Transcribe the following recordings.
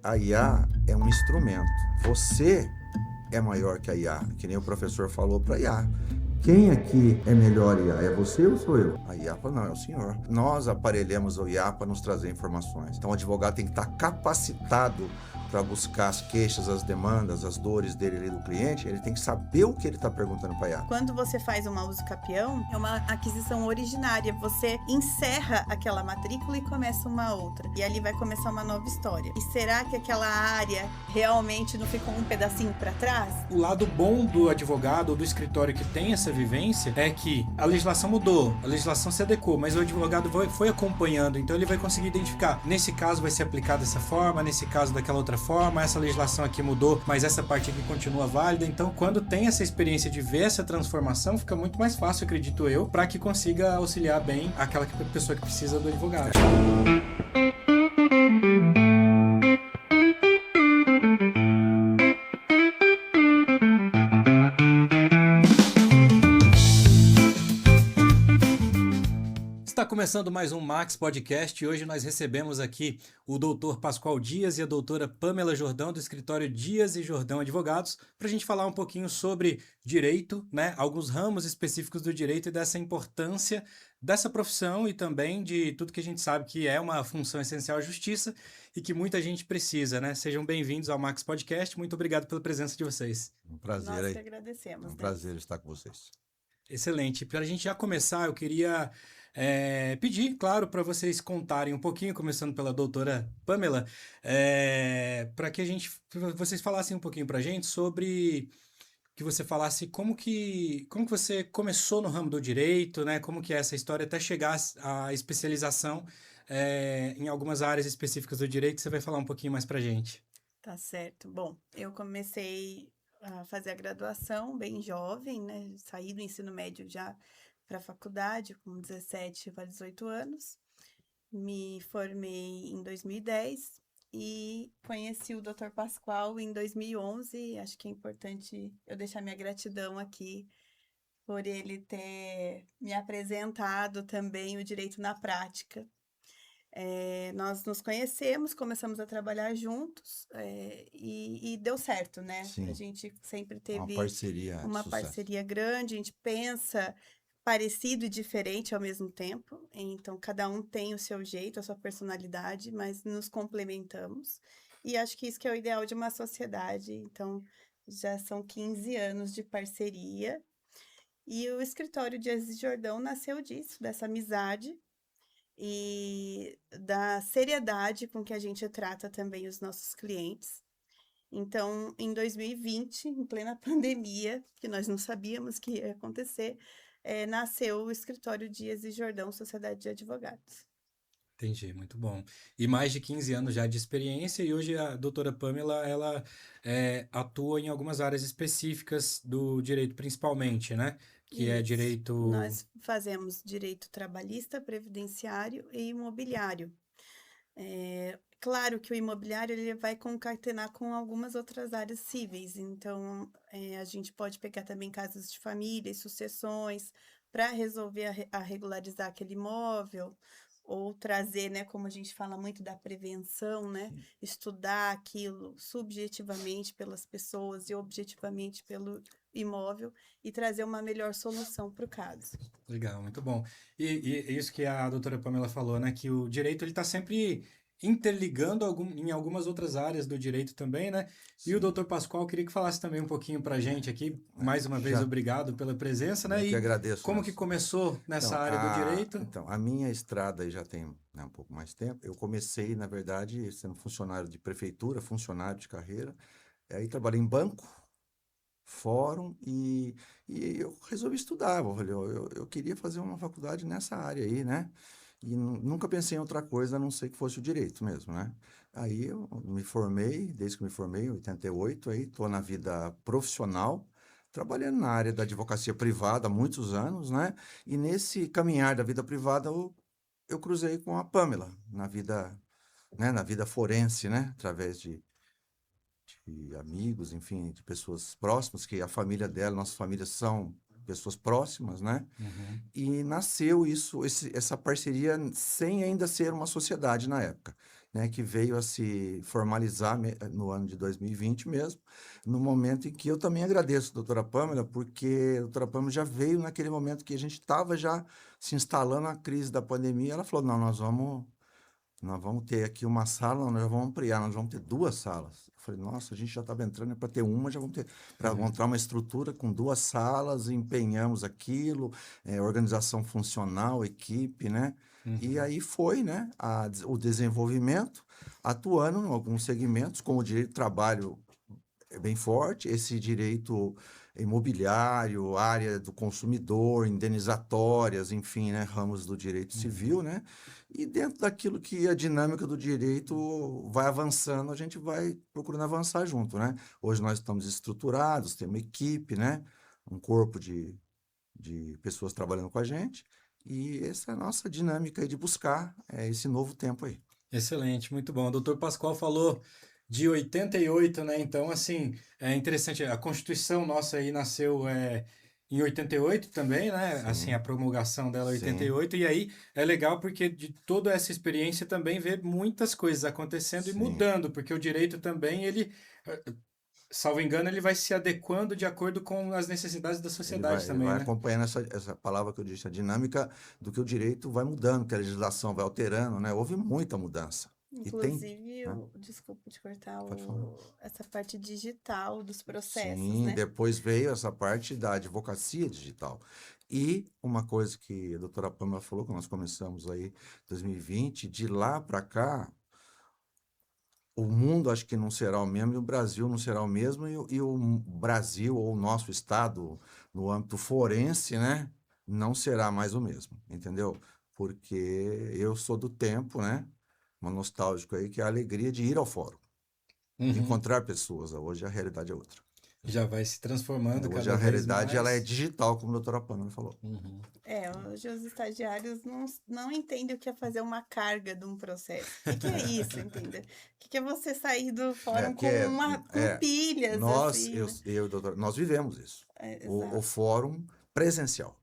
A IA é um instrumento. Você é maior que a IA, que nem o professor falou para a IA. Quem aqui é melhor IA? É você ou sou eu? A IA falou, não, é o senhor. Nós aparelhamos o IA para nos trazer informações. Então o advogado tem que estar capacitado para buscar as queixas, as demandas, as dores dele ali do cliente. Ele tem que saber o que ele está perguntando para a IA. Quando você faz uma uso capião, é uma aquisição originária. Você encerra aquela matrícula e começa uma outra. E ali vai começar uma nova história. E será que aquela área realmente não ficou um pedacinho para trás? O lado bom do advogado ou do escritório que tem essa vivência é que a legislação mudou, a legislação se adequou, mas o advogado foi acompanhando, então ele vai conseguir identificar. Nesse caso vai ser aplicado dessa forma, nesse caso daquela outra forma, essa legislação aqui mudou, mas essa parte aqui continua válida. Então, quando tem essa experiência de ver essa transformação, fica muito mais fácil, acredito eu, para que consiga auxiliar bem aquela pessoa que precisa do advogado. Está começando mais um Max Podcast e hoje nós recebemos aqui o doutor Pascoal Dias e a doutora Pamela Jordão do escritório Dias e Jordão Advogados para a gente falar um pouquinho sobre direito, né? Alguns ramos específicos do direito e dessa importância dessa profissão e também de tudo que a gente sabe que é uma função essencial à justiça e que muita gente precisa, né? Sejam bem-vindos ao Max Podcast, muito obrigado pela presença de vocês. Um prazer Nós aí. que agradecemos. É um prazer estar com vocês. Excelente. Para a gente já começar, eu queria pedir, claro, para vocês contarem um pouquinho, começando pela doutora Pamela, para que vocês falassem um pouquinho para a gente sobre que você falasse como que você começou no ramo do direito, né? Como que é essa história até chegar à especialização em algumas áreas específicas do direito. Você vai falar um pouquinho mais para a gente. Tá certo. Bom, eu comecei a fazer a graduação bem jovem, né? Saí do ensino médio já para a faculdade com 17 para 18 anos. Me formei em 2010 e conheci o Dr. Pascoal em 2011. Acho que é importante eu deixar minha gratidão aqui por ele ter me apresentado também o direito na prática. Nós nos conhecemos, começamos a trabalhar juntos e deu certo, né? Sim. A gente sempre Uma teve parceria de uma sucesso. parceria grande, a gente pensa parecido e diferente ao mesmo tempo, então cada um tem o seu jeito, a sua personalidade, mas nos complementamos. E acho que isso que é o ideal de uma sociedade, então já são 15 anos de parceria. E o escritório de Aziz Jordão nasceu disso, dessa amizade e da seriedade com que a gente trata também os nossos clientes. Então, em 2020, em plena pandemia, que nós não sabíamos que ia acontecer, nasceu o escritório Dias e Jordão Sociedade de Advogados. Entendi, muito bom. E mais de 15 anos já de experiência e hoje a doutora Pamela, ela atua em algumas áreas específicas do direito principalmente, né? Que é Isso. direito... Nós fazemos direito trabalhista, previdenciário e imobiliário. Claro que o imobiliário ele vai concatenar com algumas outras áreas cíveis, então a gente pode pegar também casos de família e sucessões para resolver a regularizar aquele imóvel, ou trazer, né, como a gente fala muito da prevenção, né, estudar aquilo subjetivamente pelas pessoas e objetivamente pelo imóvel e trazer uma melhor solução para o caso. Legal, muito bom. E isso que a doutora Pamela falou, né? Que o direito ele está sempre interligando em algumas outras áreas do direito também, né? E o doutor Pascoal queria que falasse também um pouquinho para a gente aqui. Mais uma vez, obrigado pela presença, né? Eu que E agradeço. como que começou nessa área do direito? Então, a minha estrada aí já tem, né, um pouco mais tempo. Eu comecei, na verdade, sendo funcionário de prefeitura, funcionário de carreira. Aí trabalhei em banco, fórum e eu resolvi estudar. Eu queria fazer uma faculdade nessa área aí, né? E nunca pensei em outra coisa a não ser que fosse o direito mesmo, né? Aí eu me formei, desde que me formei, em 88, aí estou na vida profissional, trabalhando na área da advocacia privada há muitos anos, né? E nesse caminhar da vida privada eu cruzei com a Pamela na vida forense, né? Através de amigos, enfim, de pessoas próximas, que a família dela, nossas famílias são pessoas próximas, né? Uhum. E nasceu essa parceria sem ainda ser uma sociedade na época. né, que veio a se formalizar no ano de 2020 mesmo, no momento em que eu também agradeço a doutora Pâmela, porque a doutora Pâmela já veio naquele momento que a gente estava já se instalando a crise da pandemia, ela falou, não, nós vamos ter aqui uma sala, nós já vamos ampliar, nós vamos ter 2 salas. Eu falei, nossa, a gente já estava entrando para ter uma, já vamos ter para montar uma estrutura com 2 salas, empenhamos aquilo, organização funcional, equipe, né? E aí foi, né, o desenvolvimento, atuando em alguns segmentos, como o direito do trabalho é bem forte, esse direito imobiliário, área do consumidor, indenizatórias, enfim, né, ramos do direito civil, né? E dentro daquilo que a dinâmica do direito vai avançando, a gente vai procurando avançar junto, né? Hoje nós estamos estruturados, temos uma equipe, né? Um corpo de pessoas trabalhando com a gente, e essa é a nossa dinâmica aí de buscar esse novo tempo aí. Excelente, muito bom. O doutor Pascoal falou de 88, né? Então, assim, é interessante. A Constituição nossa aí nasceu em 88 também, né? Assim, a Sim, promulgação dela é sim, 88. E aí é legal porque de toda essa experiência também vê muitas coisas acontecendo e sim. mudando, porque o direito também, ele, salvo engano, ele vai se adequando de acordo com as necessidades da Ele sociedade vai, ele também, vai né? acompanhando essa palavra que eu disse, a dinâmica do que o direito vai mudando, que a legislação vai alterando, né? Houve muita mudança. E tem, Inclusive, né? desculpa te cortar, Pode falar. essa parte digital dos processos, Sim, né? depois veio essa parte da advocacia digital. E uma coisa que a doutora Pamela falou, que nós começamos aí em 2020, de lá para cá, o mundo acho que não será o mesmo e o Brasil não será o mesmo, e o Brasil ou o nosso estado, no âmbito forense, né, não será mais o mesmo, entendeu? Porque eu sou do tempo, né, uma nostálgico aí, que é a alegria de ir ao fórum, de Uhum. encontrar pessoas. Hoje a realidade é outra. Já vai se transformando Hoje a cada vez realidade ela é mais. digital, como a doutora Pâmela falou. Uhum. Hoje os estagiários não entendem o que é fazer uma carga de um processo. O que é isso, entendeu? O que é você sair do É, fórum que com é, com pilhas, nós, assim, né? doutora, nós vivemos isso. O Exato. fórum presencial,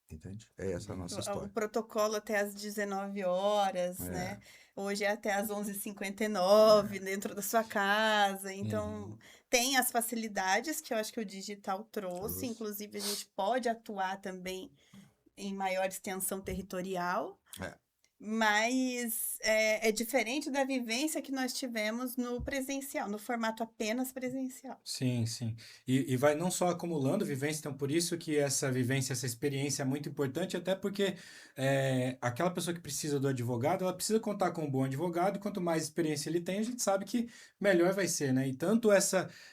entende? É essa a nossa O história. protocolo até às 19 horas, É, né? Hoje é até às 11h59 dentro da sua casa. Então, Uhum. tem as facilidades que eu acho que o digital trouxe. trouxe. Inclusive, a gente pode atuar também em maior extensão territorial. É, Mas é diferente da vivência que nós tivemos no presencial, no formato apenas presencial. Sim, sim. E vai não só acumulando vivência, então por isso que essa vivência, essa experiência é muito importante, até porque aquela pessoa que precisa do advogado, ela precisa contar com um bom advogado, e quanto mais experiência ele tem, a gente sabe que melhor vai ser, né? E tanto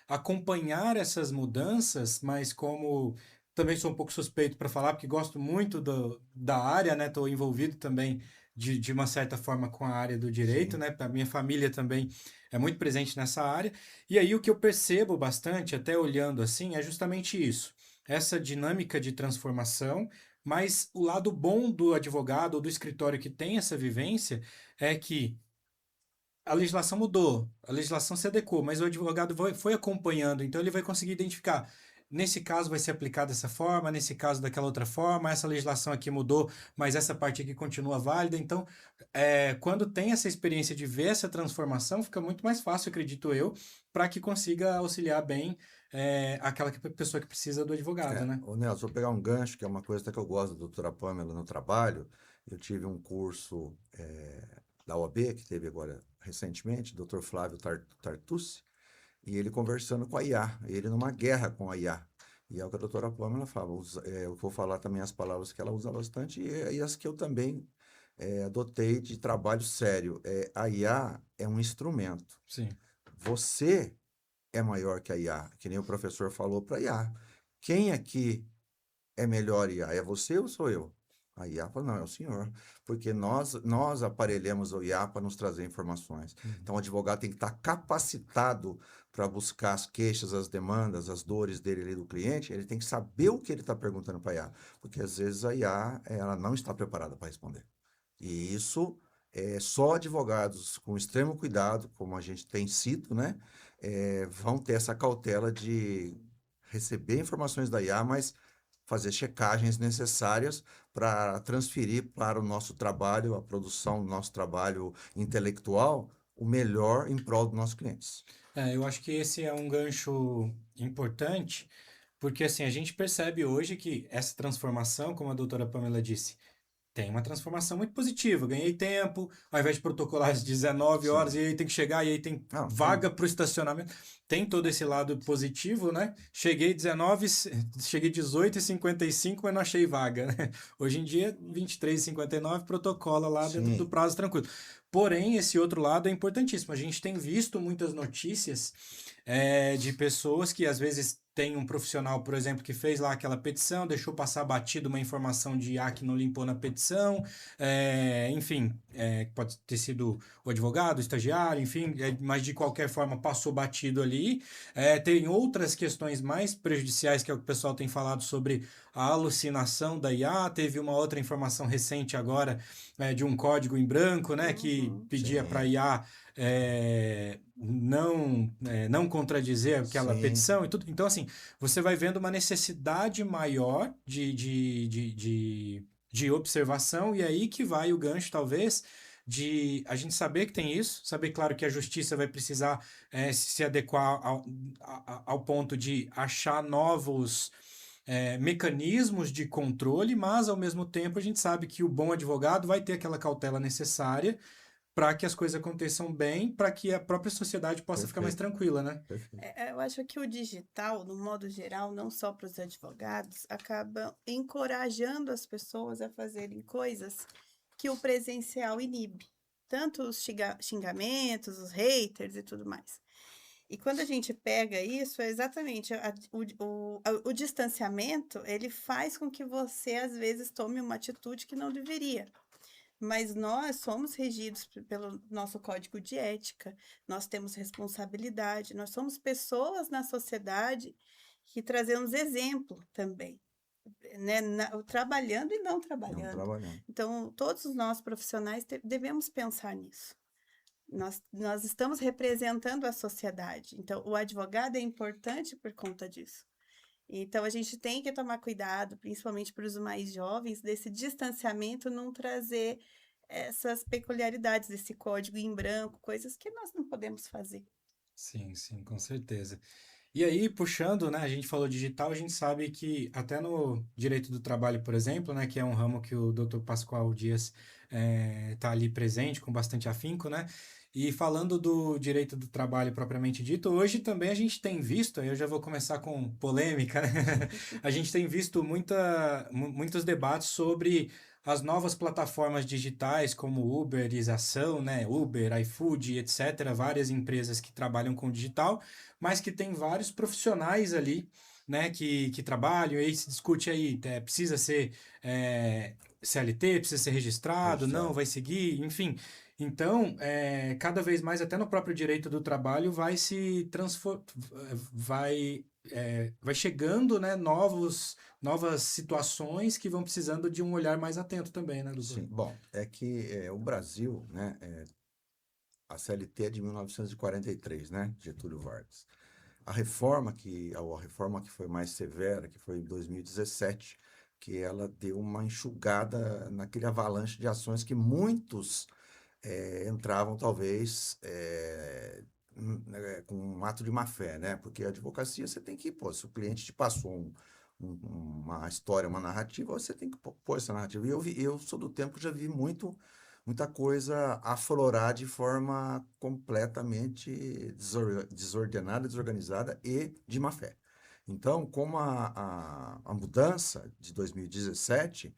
acompanhar essas mudanças, mas como também sou um pouco suspeito para falar, porque gosto muito da área, né? Estou envolvido também de uma certa forma com a área do direito, sim. né? A minha família também é muito presente nessa área. E aí o que eu percebo bastante, até olhando assim, é justamente isso. Essa dinâmica de transformação, mas o lado bom do advogado ou do escritório que tem essa vivência é que a legislação mudou, a legislação se adequou, mas o advogado foi acompanhando, então ele vai conseguir identificar. Nesse caso vai ser aplicado dessa forma, nesse caso daquela outra forma, essa legislação aqui mudou, mas essa parte aqui continua válida. Então, quando tem essa experiência de ver essa transformação, fica muito mais fácil, acredito eu, para que consiga auxiliar bem aquela pessoa que precisa do advogado, né? Ô Nelson, vou pegar um gancho, que é uma coisa até que eu gosto da doutora Pâmela no trabalho. Eu tive um curso da OAB, que teve agora recentemente, doutor Flávio Tartucci, e ele conversando com a IA, ele numa guerra com a IA. E é o que a doutora Pâmela fala, eu vou falar também as palavras que ela usa bastante e as que eu também adotei de trabalho sério. A IA é um instrumento. Sim. Você é maior que a IA, que nem o professor falou para a IA. Quem aqui é melhor IA? É você ou sou eu? A IA fala, não, é o senhor, porque nós aparelhamos o IA para nos trazer informações. Então, o advogado tem que estar capacitado para buscar as queixas, as demandas, as dores dele ali do cliente, ele tem que saber o que ele está perguntando para a IA, porque às vezes a IA ela não está preparada para responder. E isso só advogados com extremo cuidado, como a gente tem sido, né, vão ter essa cautela de receber informações da IA, mas fazer checagens necessárias para transferir para o nosso trabalho, a produção do nosso trabalho intelectual, o melhor em prol dos nossos clientes. Eu acho que esse é um gancho importante, porque assim, a gente percebe hoje que essa transformação, como a doutora Pamela disse, tem uma transformação muito positiva. Ganhei tempo, ao invés de protocolar às 19 horas, Sim. e aí tem que chegar, e aí tem Não, vaga para o estacionamento. Tem todo esse lado positivo, né? Cheguei 19, cheguei 18h55, mas não achei vaga, né? Hoje em dia, 23h59, protocola lá dentro do sim, prazo tranquilo. Porém, esse outro lado é importantíssimo. A gente tem visto muitas notícias de pessoas que às vezes tem um profissional, por exemplo, que fez lá aquela petição, deixou passar batido uma informação de que não limpou na petição, enfim, pode ter sido o advogado, o estagiário, enfim, mas de qualquer forma passou batido ali. Tem outras questões mais prejudiciais que é o que o pessoal tem falado sobre a alucinação da IA. Teve uma outra informação recente agora de um código em branco, né, que Uhum. pedia para a sim, IA não contradizer aquela sim, petição e tudo. Então, assim, você vai vendo uma necessidade maior de observação, e aí que vai o gancho, talvez, de a gente saber que tem isso, saber, claro, que a justiça vai precisar se adequar ao ponto de achar novos mecanismos de controle, mas, ao mesmo tempo, a gente sabe que o bom advogado vai ter aquela cautela necessária para que as coisas aconteçam bem, para que a própria sociedade possa ficar mais perfeito, tranquila, né? perfeito. Eu acho que o digital, no modo geral, não só para os advogados, acaba encorajando as pessoas a fazerem coisas que o presencial inibe. Tanto os xingamentos, os haters e tudo mais. E quando a gente pega isso, é exatamente o distanciamento, ele faz com que você, às vezes, tome uma atitude que não deveria. Mas nós somos regidos pelo nosso código de ética, nós temos responsabilidade, nós somos pessoas na sociedade que trazemos exemplo também, né? Trabalhando e não Não trabalhando. trabalhando. Então, todos nós profissionais devemos pensar nisso. Nós estamos representando a sociedade. Então, o advogado é importante por conta disso. Então, a gente tem que tomar cuidado, principalmente para os mais jovens, desse distanciamento não trazer essas peculiaridades desse código em branco, coisas que nós não podemos fazer. Sim, sim, com certeza. E aí, puxando, né, a gente falou digital, a gente sabe que até no direito do trabalho, por exemplo, né, que é um ramo que o Dr. Pascoal Dias está ali presente com bastante afinco, né? E falando do direito do trabalho propriamente dito, hoje também a gente tem visto, aí eu já vou começar com polêmica, né? A gente tem visto muitos debates sobre as novas plataformas digitais como Uberização, né? Uber, iFood, etc. Várias empresas que trabalham com digital, mas que tem vários profissionais ali, né, que trabalham, e aí se discute aí, precisa ser CLT, precisa ser registrado, não, Registrado. vai seguir, enfim. Então, cada vez mais, até no próprio direito do trabalho, vai se transformar, vai chegando, né, novas situações que vão precisando de um olhar mais atento também, né, doutor? Sim, bom, é que o Brasil, né, a CLT é de 1943, né, Getúlio Vargas. A reforma que foi mais severa, que foi em 2017, que ela deu uma enxugada naquele avalanche de ações que muitos entravam, talvez, com um ato de má-fé, né? Porque a advocacia você tem que, pô, se o cliente te passou uma história, uma narrativa, você tem que pôr essa narrativa. E eu sou do tempo que já vi muita coisa aflorar de forma completamente desordenada, desorganizada e de má fé. Então, como a mudança de 2017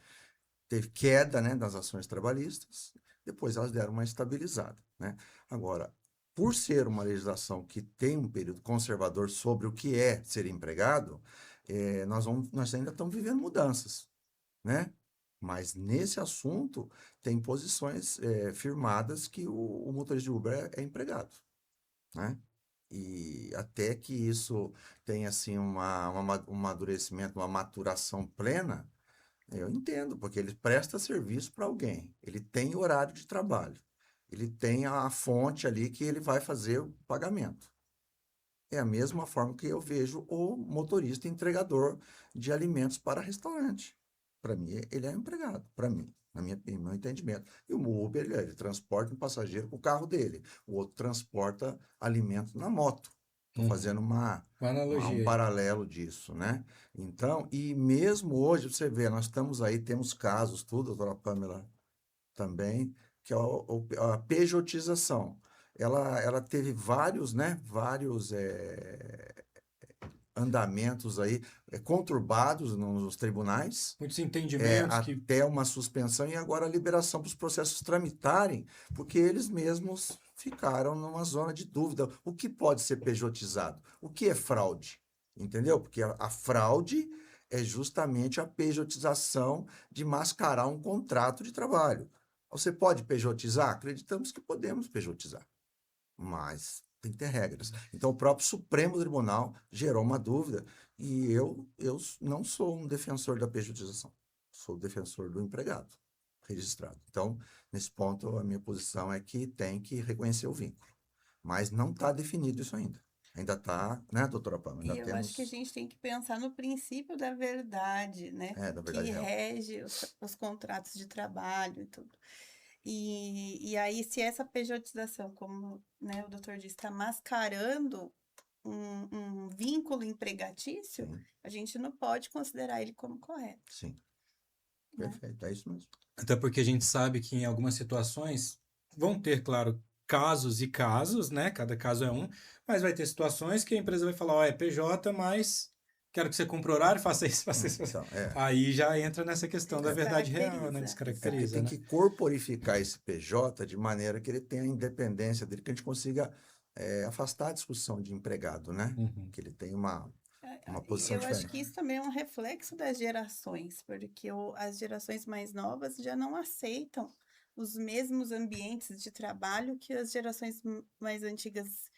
teve queda, né, das ações trabalhistas, depois elas deram uma estabilizada, né? Agora, por ser uma legislação que tem um período conservador sobre o que é ser empregado, nós ainda estamos vivendo mudanças, né? Mas nesse assunto tem posições firmadas que o motorista de Uber é empregado, né? E até que isso tenha assim um amadurecimento, uma maturação plena, eu entendo, porque ele presta serviço para alguém, ele tem horário de trabalho, ele tem a fonte ali que ele vai fazer o pagamento. é a mesma forma que eu vejo o motorista entregador de alimentos para restaurante. Para mim, ele é um empregado, para mim, no meu entendimento. E o Uber, ele transporta um passageiro com o carro dele. O outro transporta alimentos na moto. Estou fazendo Uma um analogia aí. paralelo disso, né? Então, e mesmo hoje, você vê, nós estamos aí, temos casos, tudo, a doutora Pamela também, que é a pejotização. Ela teve vários, né? Vários andamentos aí conturbados nos tribunais, Muitos entendimentos que... até uma suspensão e agora a liberação para os processos tramitarem, porque eles mesmos ficaram numa zona de dúvida. O que pode ser pejotizado? O que é fraude? Entendeu? Porque a fraude é justamente a pejotização de mascarar um contrato de trabalho. Você pode pejotizar? Acreditamos que podemos pejotizar, mas tem que ter regras. Então, o próprio Supremo Tribunal gerou uma dúvida e eu não sou um defensor da pejotização, sou defensor do empregado registrado. Então, nesse ponto, a minha posição é que tem que reconhecer o vínculo, mas não está definido isso ainda. Ainda está, né, doutora Pama? Ainda E eu acho que a temos, gente tem que pensar no princípio da verdade, né? da Que verdade real. rege os contratos de trabalho e tudo. E aí, se essa pejotização, como, né, o doutor disse, está mascarando um vínculo empregatício, Sim, a gente não pode considerar ele como correto, sim, né? perfeito, é isso mesmo. Até porque a gente sabe que em algumas situações vão ter, claro, casos e casos, né? Cada caso é um, mas vai ter situações que a empresa vai falar, ó, é PJ, mas quero que você cumpra horário, faça isso, faça isso. Então, Aí já entra nessa questão da verdade real, né? Descaracteriza, porque Descaracteriza, tem né? que corporificar esse PJ de maneira que ele tenha a independência dele, que a gente consiga afastar a discussão de empregado, né? Uhum. Que ele tenha uma posição Eu acho que diferente. isso também é um reflexo das gerações, porque as gerações mais novas já não aceitam os mesmos ambientes de trabalho que as gerações mais antigas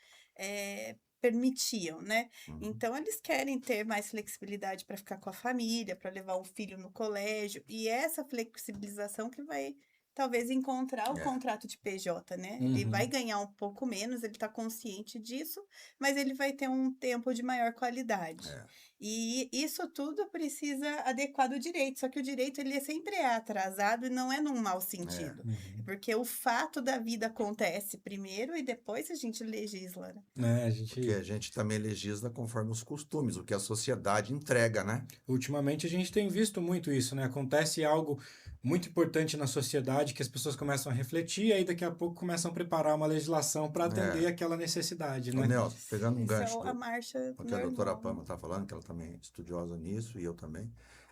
permitiam, né? Uhum. Então, eles querem ter mais flexibilidade para ficar com a família, para levar o filho no colégio, e é essa flexibilização que vai, talvez, encontrar o É, contrato de PJ, né? Ele vai Uhum. ganhar um pouco menos, ele está consciente disso, mas ele vai ter um tempo de maior qualidade. é, E isso tudo precisa adequar do direito, só que o direito ele sempre é atrasado e não é num mau é. sentido, Uhum. porque o fato da vida acontece primeiro e depois a gente legisla, né? É, a Porque a gente, gente também legisla conforme os costumes, o que a sociedade entrega, né? ultimamente a gente tem visto muito isso, né? Acontece algo muito importante na sociedade que as pessoas começam a refletir e aí daqui a pouco começam a preparar uma legislação para atender É. aquela necessidade, Ô, né? Nelson, pegando um Essa é gancho a marcha do que a doutora normal, Pama né? está falando, que ela também é estudiosa nisso, e eu também,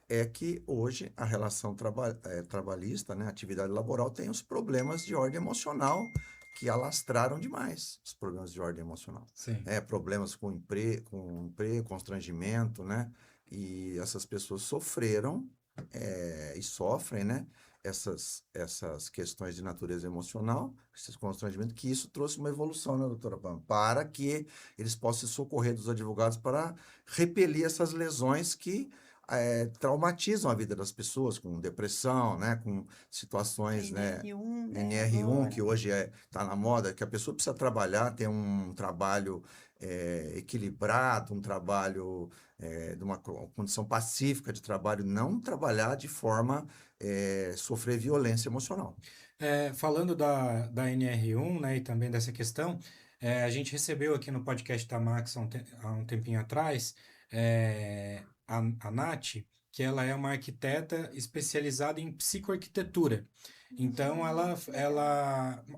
é que hoje a relação trabalhista, né, atividade laboral, tem os problemas de ordem emocional que alastraram demais, os problemas de ordem emocional. Sim. Problemas com emprego, constrangimento, né? E essas pessoas sofreram e sofrem, né? Essas questões de natureza emocional, esses constrangimentos, que isso trouxe uma evolução, né, doutora Pam? Para que eles possam se socorrer dos advogados para repelir essas lesões que traumatizam a vida das pessoas, com depressão, né, com A situações, né, NR1, né, NR1, que agora. hoje está na moda, que a pessoa precisa trabalhar, ter um trabalho equilibrado, um trabalho de uma condição pacífica de trabalho, não trabalhar de forma sofrer violência emocional. Falando da NR1, né, e também dessa questão, a gente recebeu aqui no podcast da Max há um tempinho atrás, a Nath, que ela é uma arquiteta especializada em psicoarquitetura. Então, Legal.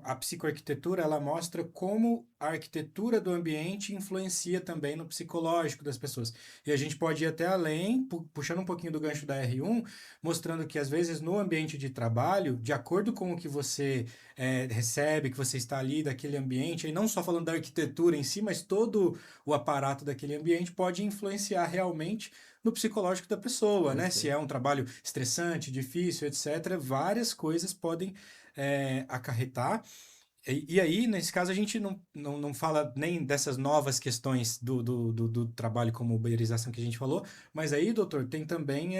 a psicoarquitetura, ela mostra como a arquitetura do ambiente influencia também no psicológico das pessoas. E a gente pode ir até além, puxando um pouquinho do gancho da R1, mostrando que às vezes no ambiente de trabalho, de acordo com o que você recebe, que você está ali daquele ambiente, e não só falando da arquitetura em si, mas todo o aparato daquele ambiente pode influenciar realmente no psicológico da pessoa, né? Se Perfeito. é um trabalho estressante, difícil, etc., várias coisas podem acarretar. E aí, nesse caso, a gente não fala nem dessas novas questões do trabalho como uberização que a gente falou, mas aí, doutor, tem também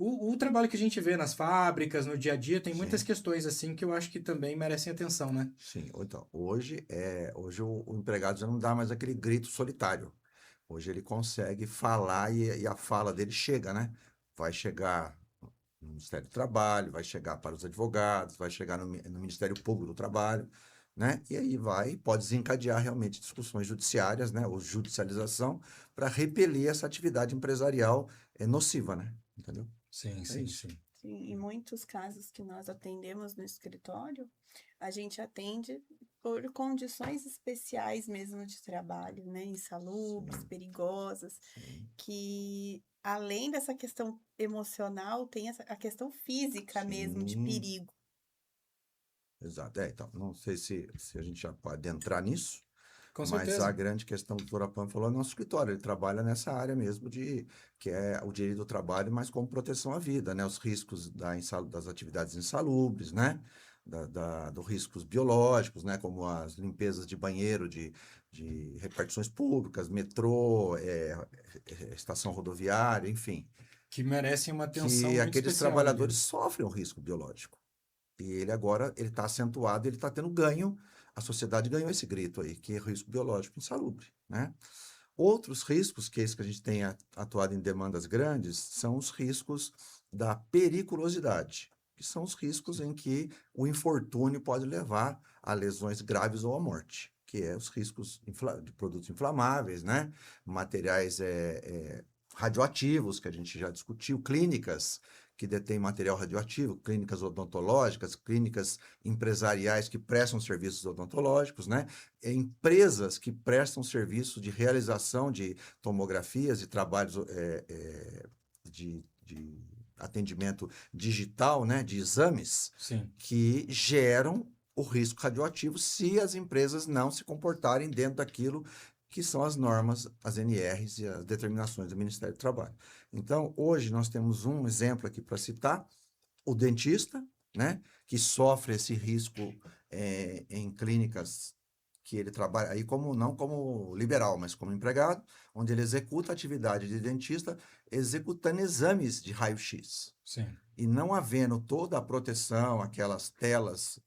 O trabalho que a gente vê nas fábricas, no dia a dia, tem muitas Sim. questões assim que eu acho que também merecem atenção, né? Sim, então, hoje o empregado já não dá mais aquele grito solitário. Hoje ele consegue falar e a fala dele chega, né? Vai chegar no Ministério do Trabalho, vai chegar para os advogados, vai chegar no Ministério Público do Trabalho, né? E aí pode desencadear realmente discussões judiciárias, né? Ou judicialização, para repelir essa atividade empresarial nociva, né? Entendeu? Sim, É sim, isso. sim. Sim, em muitos casos que nós atendemos no escritório, a gente atende por condições especiais mesmo de trabalho, né? Insalubres, Sim, perigosas, sim, que além dessa questão emocional, tem a questão física mesmo de sim. perigo. Exato. Então, não sei se a gente já pode entrar nisso, Com mas a certeza. grande questão que o doutor Apan falou é o nosso escritório. Ele trabalha nessa área mesmo que é o direito do trabalho, mas como proteção à vida, né? Os riscos das atividades insalubres, né? Dos riscos biológicos, né? Como as limpezas de banheiro de repartições públicas, metrô, estação rodoviária, enfim, Que merecem uma atenção que muito aqueles especial trabalhadores ali. sofrem um risco biológico. E ele agora, ele está acentuado, ele está tendo ganho, a sociedade ganhou esse grito aí, que é risco biológico insalubre, né? Outros riscos, que é isso que a gente tem atuado em demandas grandes, são os riscos da periculosidade, que são os riscos em que o infortúnio pode levar a lesões graves ou à morte, que é os riscos de produtos inflamáveis, né? Materiais radioativos, que a gente já discutiu, clínicas que detêm material radioativo, clínicas odontológicas, clínicas empresariais que prestam serviços odontológicos, né? Empresas que prestam serviço de realização de tomografias e trabalhos de atendimento digital, né? De exames, Sim. que geram o risco radioativo se as empresas não se comportarem dentro daquilo que são as normas, as NRs e as determinações do Ministério do Trabalho. Então, hoje nós temos um exemplo aqui para citar, o dentista, né, que sofre esse risco em clínicas que ele trabalha, aí não como liberal, mas como empregado, onde ele executa a atividade de dentista executando exames de raio-x. Sim. E não havendo toda a proteção, aquelas telas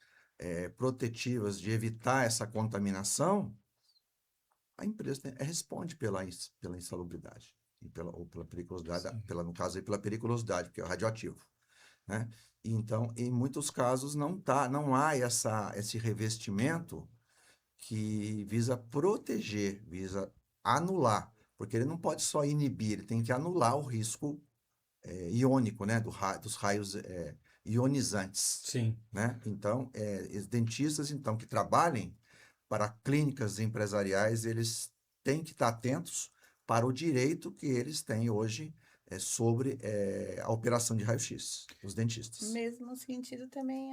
protetivas de evitar essa contaminação, a empresa responde pela insalubridade ou pela periculosidade, Sim. no caso aí, pela periculosidade, porque é radioativo, né? Então, em muitos casos não há esse revestimento que visa proteger, visa anular, porque ele não pode só inibir, ele tem que anular o risco iônico, né, dos raios ionizantes, Sim. né? Então, os dentistas, então, que trabalhem para clínicas empresariais, eles têm que estar atentos para o direito que eles têm hoje sobre a operação de raio-x, os dentistas. Mesmo sentido também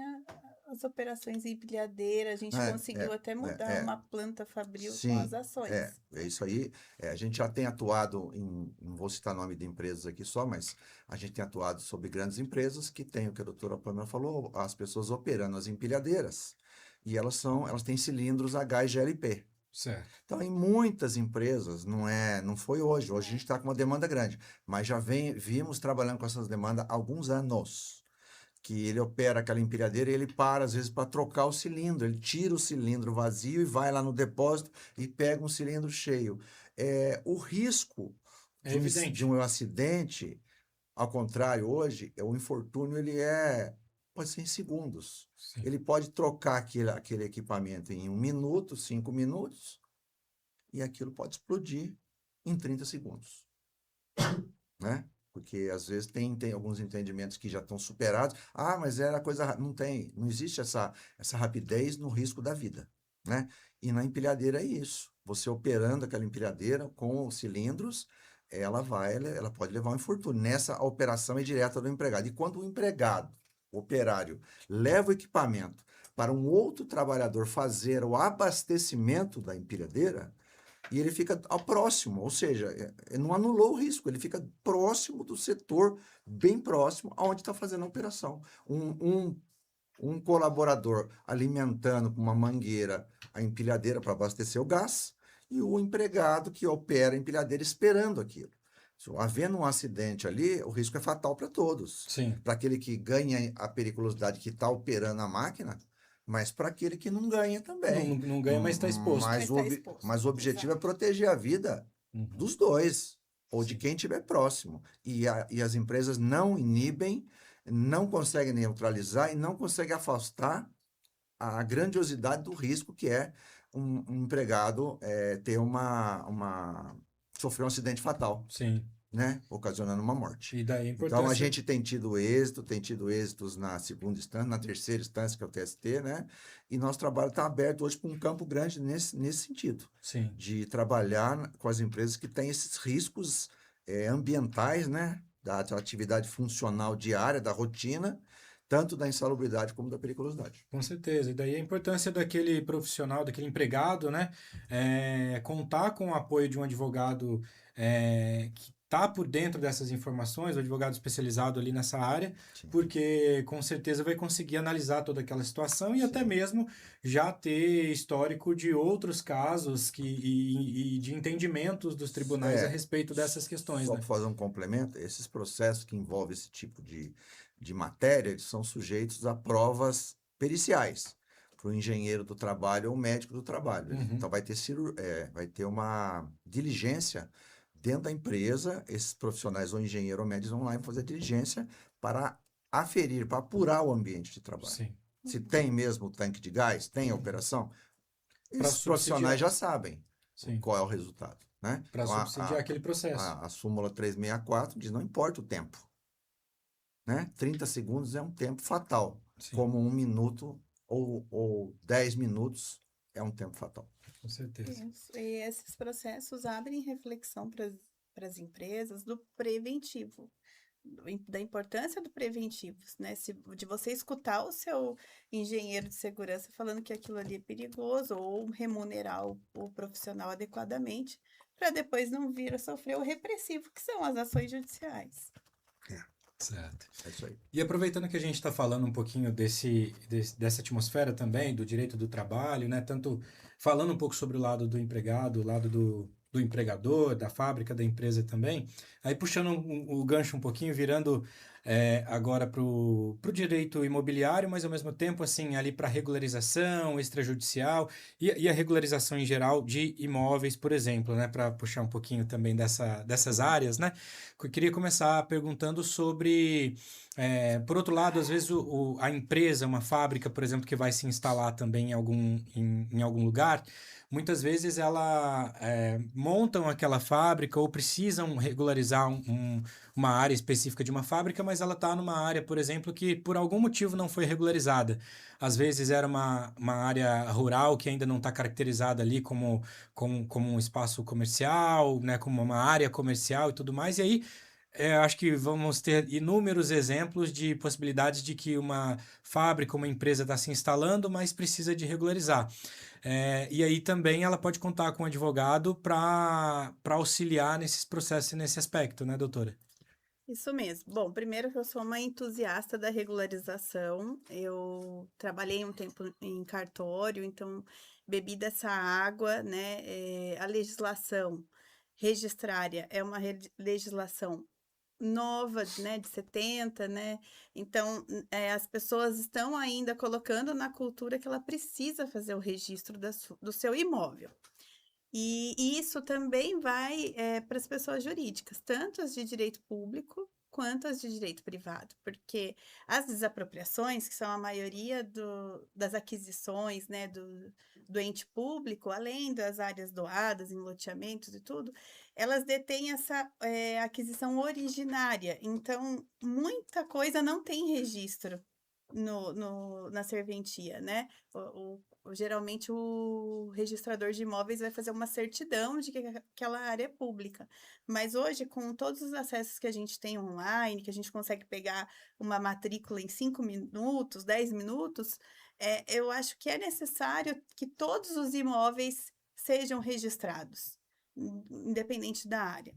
as operações em empilhadeira, a gente É, conseguiu é, até mudar é, é. uma planta fabril com as Sim, ações. é isso aí. A gente já tem atuado não vou citar nome de empresas aqui só, mas a gente tem atuado sobre grandes empresas que têm o que a doutora Pamela falou, as pessoas operando as empilhadeiras. E elas têm cilindros HGLP. Certo. Então, em muitas empresas, não foi hoje a gente está com uma demanda grande, mas vimos trabalhando com essas demandas há alguns anos, que ele opera aquela empilhadeira e ele para, às vezes, para trocar o cilindro. Ele tira o cilindro vazio e vai lá no depósito e pega um cilindro cheio. O risco É de evidente. um acidente, ao contrário, hoje, o infortúnio pode ser em segundos. Sim. Ele pode trocar aquele equipamento em 1 minuto, 5 minutos, e aquilo pode explodir em 30 segundos, né? Porque às vezes tem alguns entendimentos que já estão superados. Ah, mas era coisa. Não tem, não existe essa rapidez no risco da vida, né? E na empilhadeira é isso. Você operando aquela empilhadeira com os cilindros, ela pode levar um infortúnio. Nessa a operação é direta do empregado. E quando o empregado, o operário, leva o equipamento para um outro trabalhador fazer o abastecimento da empilhadeira, e ele fica próximo, ou seja, não anulou o risco, ele fica próximo do setor, bem próximo aonde está fazendo a operação. Um colaborador alimentando com uma mangueira a empilhadeira para abastecer o gás, e o empregado que opera a empilhadeira esperando aquilo. Havendo um acidente ali, o risco é fatal para todos. Sim. Para aquele que ganha a periculosidade que está operando a máquina, mas para aquele que não ganha também. Não ganha, mas está exposto. Mas está exposto. Mas o objetivo é Exato. proteger a vida Uhum. dos dois, ou de Sim. quem estiver próximo. E as empresas não inibem, não conseguem neutralizar e não conseguem afastar a grandiosidade do risco que é um empregado ter sofrer um acidente fatal, Sim. né? Ocasionando uma morte. E daí a Então, a importância... gente tem tido êxitos na segunda instância, na terceira instância, que é o TST, né? E nosso trabalho está aberto hoje para um campo grande nesse sentido, Sim. de trabalhar com as empresas que têm esses riscos ambientais, né? Da atividade funcional diária, da rotina, tanto da insalubridade como da periculosidade. Com certeza. E daí a importância daquele profissional, daquele empregado, né? Contar com o apoio de um advogado que está por dentro dessas informações, o advogado especializado ali nessa área, Sim. porque com certeza vai conseguir analisar toda aquela situação e Sim. até mesmo já ter histórico de outros casos e de entendimentos dos tribunais a respeito dessas questões, Só né? para fazer um complemento, esses processos que envolvem esse tipo de matéria, eles são sujeitos a provas periciais para o engenheiro do trabalho ou médico do trabalho. Uhum. Então, vai ter uma diligência dentro da empresa, esses profissionais ou engenheiro ou médicos vão lá e fazer a diligência para aferir, para apurar o ambiente de trabalho. Sim. Se tem mesmo tanque de gás, tem a operação, Para esses subsidiar. profissionais já sabem Sim. qual é o resultado, né? Para Então, subsidiar aquele processo. a súmula 364 diz não importa o tempo, né? 30 segundos é um tempo fatal, Sim. como 1 minuto ou 10 minutos é um tempo fatal. Com certeza. Isso. E esses processos abrem reflexão para as empresas do preventivo, da importância do preventivo, né? De você escutar o seu engenheiro de segurança falando que aquilo ali é perigoso ou remunerar o profissional adequadamente para depois não vir a sofrer o repressivo, que são as ações judiciais. Certo. É isso aí. E aproveitando que a gente está falando um pouquinho dessa atmosfera também, do direito do trabalho, né? Tanto falando um pouco sobre o lado do empregado, o lado do empregador, da fábrica, da empresa também, aí puxando o gancho um pouquinho, virando agora para o direito imobiliário, mas ao mesmo tempo, assim, ali para regularização extrajudicial e a regularização em geral de imóveis, por exemplo, né? Para puxar um pouquinho também dessas áreas, né? Eu queria começar perguntando sobre, por outro lado, às vezes a empresa, uma fábrica, por exemplo, que vai se instalar também em algum lugar, muitas vezes ela montam aquela fábrica ou precisam regularizar uma área específica de uma fábrica, mas ela está numa área, por exemplo, que por algum motivo não foi regularizada. Às vezes era uma área rural que ainda não está caracterizada ali como um espaço comercial, né, como uma área comercial e tudo mais, e aí acho que vamos ter inúmeros exemplos de possibilidades de que uma fábrica, uma empresa está se instalando, mas precisa de regularizar. E aí também ela pode contar com um advogado para auxiliar nesses processos e nesse aspecto, né, doutora? Isso mesmo. Bom, primeiro que eu sou uma entusiasta da regularização. Eu trabalhei um tempo em cartório, então bebi dessa água, né? A legislação registrária é uma legislação nova, né, de 70, né? Então, as pessoas estão ainda colocando na cultura que ela precisa fazer o registro do seu imóvel. E isso também vai para as pessoas jurídicas, tanto as de direito público quanto as de direito privado, porque as desapropriações, que são a maioria das aquisições, né, do ente público, além das áreas doadas, em loteamentos e tudo, elas detêm essa aquisição originária. Então, muita coisa não tem registro na serventia, né? Geralmente o registrador de imóveis vai fazer uma certidão de que aquela área é pública. Mas hoje, com todos os acessos que a gente tem online, que a gente consegue pegar uma matrícula em 5 minutos, 10 minutos, eu acho que é necessário que todos os imóveis sejam registrados, independente da área.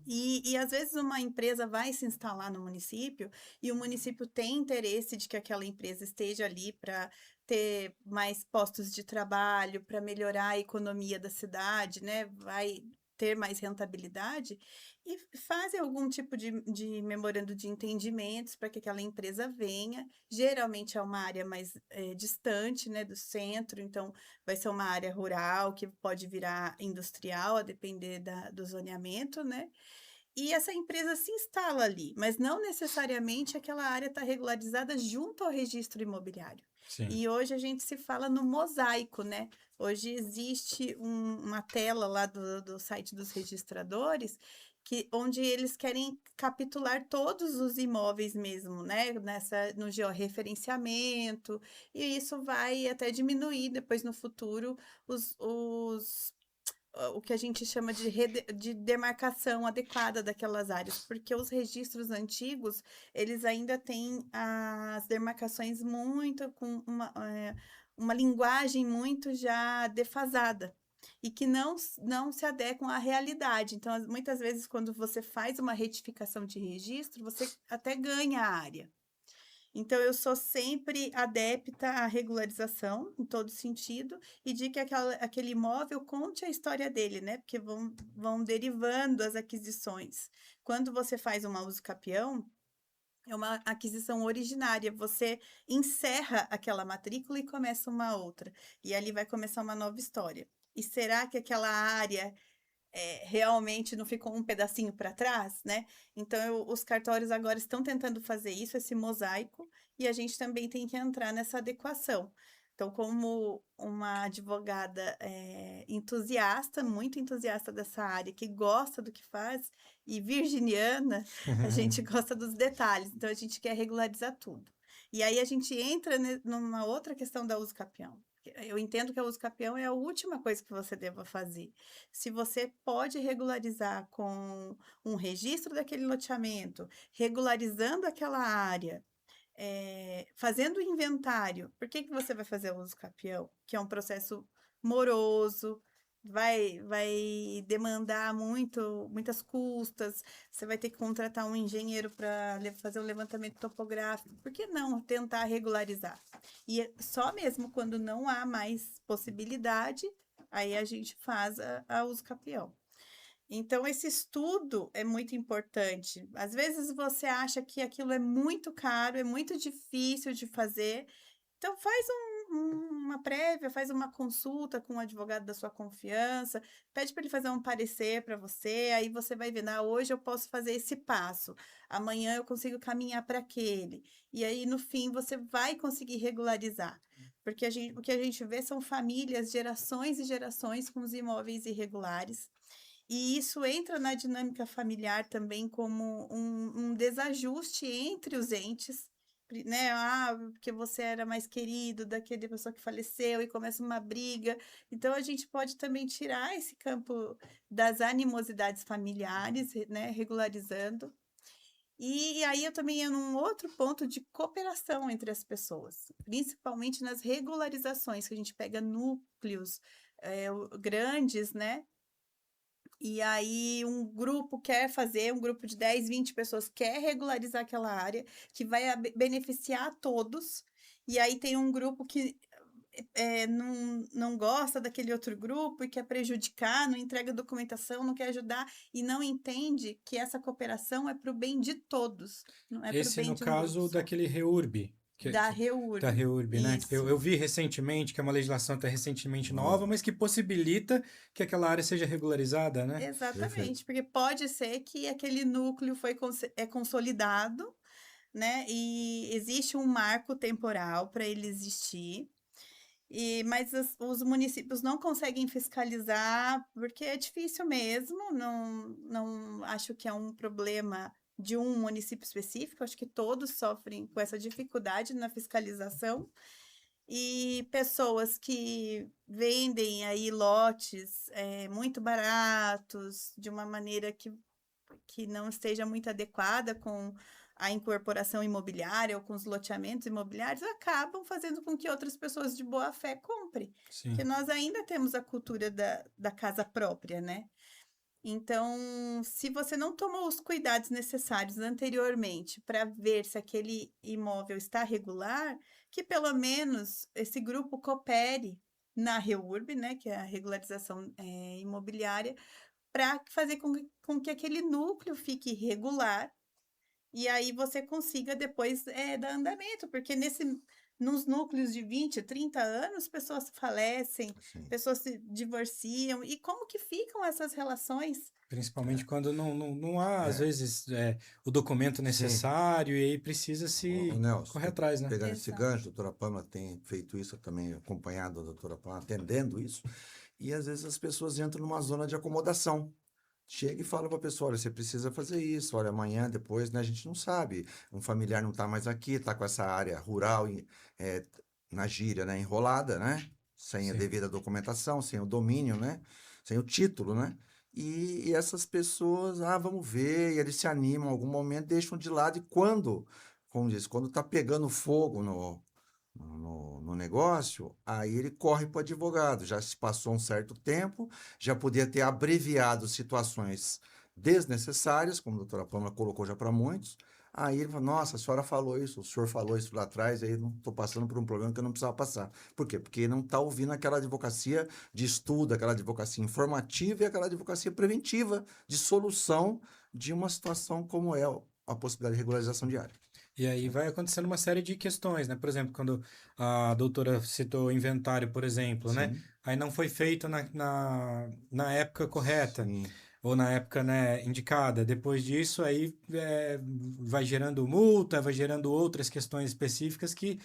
E às vezes uma empresa vai se instalar no município e o município tem interesse de que aquela empresa esteja ali para ter mais postos de trabalho, para melhorar a economia da cidade, né? Vai ter mais rentabilidade, e fazem algum tipo de memorando de entendimentos para que aquela empresa venha. Geralmente é uma área mais distante, né, do centro, então vai ser uma área rural que pode virar industrial, a depender do zoneamento, né? E essa empresa se instala ali, mas não necessariamente aquela área está regularizada junto ao registro imobiliário. Sim. E hoje a gente se fala no mosaico, né? Hoje existe uma tela lá do site dos registradores, onde eles querem capitular todos os imóveis mesmo, né? No georreferenciamento, e isso vai até diminuir depois no futuro o que a gente chama de demarcação adequada daquelas áreas, porque os registros antigos, eles ainda têm as demarcações muito com uma linguagem muito já defasada e que não se adequam à realidade. Então, muitas vezes, quando você faz uma retificação de registro, você até ganha a área. Então, eu sou sempre adepta à regularização, em todo sentido, e de que aquele imóvel conte a história dele, né? Porque vão derivando as aquisições. Quando você faz uma uso capião, é uma aquisição originária. Você encerra aquela matrícula e começa uma outra. E ali vai começar uma nova história. E será que aquela área realmente não ficou um pedacinho para trás, né? Então, os cartórios agora estão tentando fazer isso, esse mosaico, e a gente também tem que entrar nessa adequação. Então, como uma advogada entusiasta, muito entusiasta dessa área, que gosta do que faz, e virginiana, a gente gosta dos detalhes, então a gente quer regularizar tudo. E aí a gente entra numa outra questão da uso capião. Eu entendo que a uso capião é a última coisa que você deva fazer. Se você pode regularizar com um registro daquele loteamento, regularizando aquela área, fazendo o inventário, por que você vai fazer o uso capião? Que é um processo moroso, vai demandar muitas custas, você vai ter que contratar um engenheiro para fazer um levantamento topográfico. Por que não tentar regularizar? E só mesmo quando não há mais possibilidade, aí a gente faz a uso capião. Então, esse estudo é muito importante. Às vezes você acha que aquilo é muito caro, é muito difícil de fazer. Então, faz uma prévia, faz uma consulta com um advogado da sua confiança, pede para ele fazer um parecer para você, aí você vai ver, hoje eu posso fazer esse passo, amanhã eu consigo caminhar para aquele. E aí, no fim, você vai conseguir regularizar. Porque o que a gente vê são famílias, gerações e gerações com os imóveis irregulares. E isso entra na dinâmica familiar também como um desajuste entre os entes, né? Porque você era mais querido daquele pessoa que faleceu e começa uma briga. Então, a gente pode também tirar esse campo das animosidades familiares, né? Regularizando. E aí eu também ia num outro ponto de cooperação entre as pessoas, principalmente nas regularizações, que a gente pega núcleos grandes, né? E aí um grupo um grupo de 10, 20 pessoas quer regularizar aquela área, que vai beneficiar a todos. E aí tem um grupo que não gosta daquele outro grupo e quer prejudicar, não entrega documentação, não quer ajudar e não entende que essa cooperação é para o bem de todos, não é para o Esse, bem no de um grupo caso, só. daquele REURB. Da Da REURB. REURB, né? Isso. Eu vi recentemente que é uma legislação até recentemente nova, mas que possibilita que aquela área seja regularizada, né? Exatamente, porque pode ser que aquele núcleo é consolidado, né? E existe um marco temporal para ele existir. Mas os municípios não conseguem fiscalizar, porque é difícil mesmo, não acho que é um problema de um município específico, acho que todos sofrem com essa dificuldade na fiscalização. E pessoas que vendem aí lotes muito baratos, de uma maneira que não esteja muito adequada com a incorporação imobiliária ou com os loteamentos imobiliários, acabam fazendo com que outras pessoas de boa fé comprem. Sim. Porque nós ainda temos a cultura da casa própria, né? Então, se você não tomou os cuidados necessários anteriormente para ver se aquele imóvel está regular, que pelo menos esse grupo coopere na REURB, né, que é a regularização imobiliária, para fazer com que aquele núcleo fique regular e aí você consiga depois dar andamento, porque nos núcleos de 20, 30 anos, pessoas falecem, Assim, pessoas se divorciam, e como que ficam essas relações? Principalmente quando não há, às é, vezes, o documento sim. necessário e aí precisa Ô, se Nelson, correr atrás, né? pegando esse Exato. gancho, a doutora Pamela tem feito isso, eu também acompanhado a doutora Pamela, atendendo isso, e às vezes as pessoas entram numa zona de acomodação. Chega e fala para a pessoa, olha, você precisa fazer isso, olha, amanhã, depois, né, a gente não sabe, um familiar não está mais aqui, está com essa área rural, é, na gíria, né, enrolada, né, sem a Sim. devida documentação, sem o domínio, né, sem o título, né, e essas pessoas, vamos ver, e eles se animam em algum momento, deixam de lado, e quando, como diz, quando está pegando fogo no negócio, aí ele corre para o advogado. Já se passou um certo tempo, já podia ter abreviado situações desnecessárias, como a doutora Pâmela colocou já para muitos. Aí ele fala, nossa, a senhora falou isso, o senhor falou isso lá atrás, aí não estou passando por um problema que eu não precisava passar. Por quê? Porque não está ouvindo aquela advocacia de estudo, aquela advocacia informativa e aquela advocacia preventiva de solução de uma situação como é a possibilidade de regularização diária. E aí vai acontecendo uma série de questões, né? Por exemplo, quando a doutora citou inventário, por exemplo, né? Sim, Aí não foi feito na época correta, sim, ou na época, né, indicada. Depois disso, aí vai gerando multa, vai gerando outras questões específicas que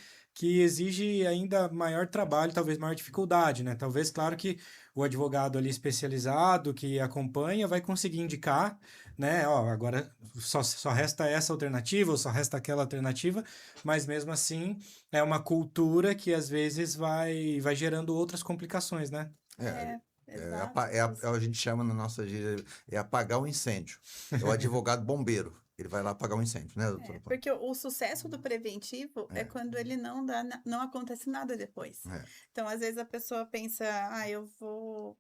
exige ainda maior trabalho, talvez maior dificuldade, né? Talvez, claro que o advogado ali especializado que acompanha vai conseguir indicar, né? Ó, agora só resta essa alternativa ou só resta aquela alternativa, mas mesmo assim é uma cultura que às vezes vai gerando outras complicações, né? é, É, exato. a gente chama na nossa gíria, é apagar o incêndio. É o advogado bombeiro. Ele vai lá apagar o incêndio, né, doutora Paula? Porque o sucesso do preventivo é É, quando ele não acontece nada depois. é, Então, às vezes a pessoa pensa, eu vou,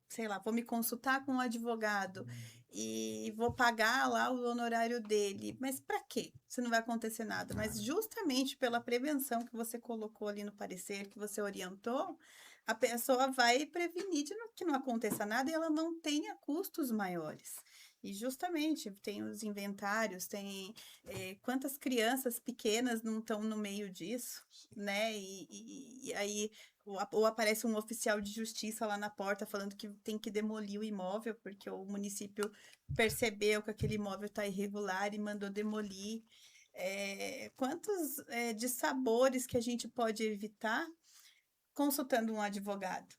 sei lá, vou me consultar com um advogado e vou pagar lá o honorário dele. Mas para quê? Se não vai acontecer nada. Mas justamente pela prevenção que você colocou ali no parecer, que você orientou, a pessoa vai prevenir que não aconteça nada e ela não tenha custos maiores. E justamente tem os inventários, tem quantas crianças pequenas não estão no meio disso, né? E aí ou aparece um oficial de justiça lá na porta falando que tem que demolir o imóvel porque o município percebeu que aquele imóvel está irregular e mandou demolir. Quantos dissabores que a gente pode evitar consultando um advogado?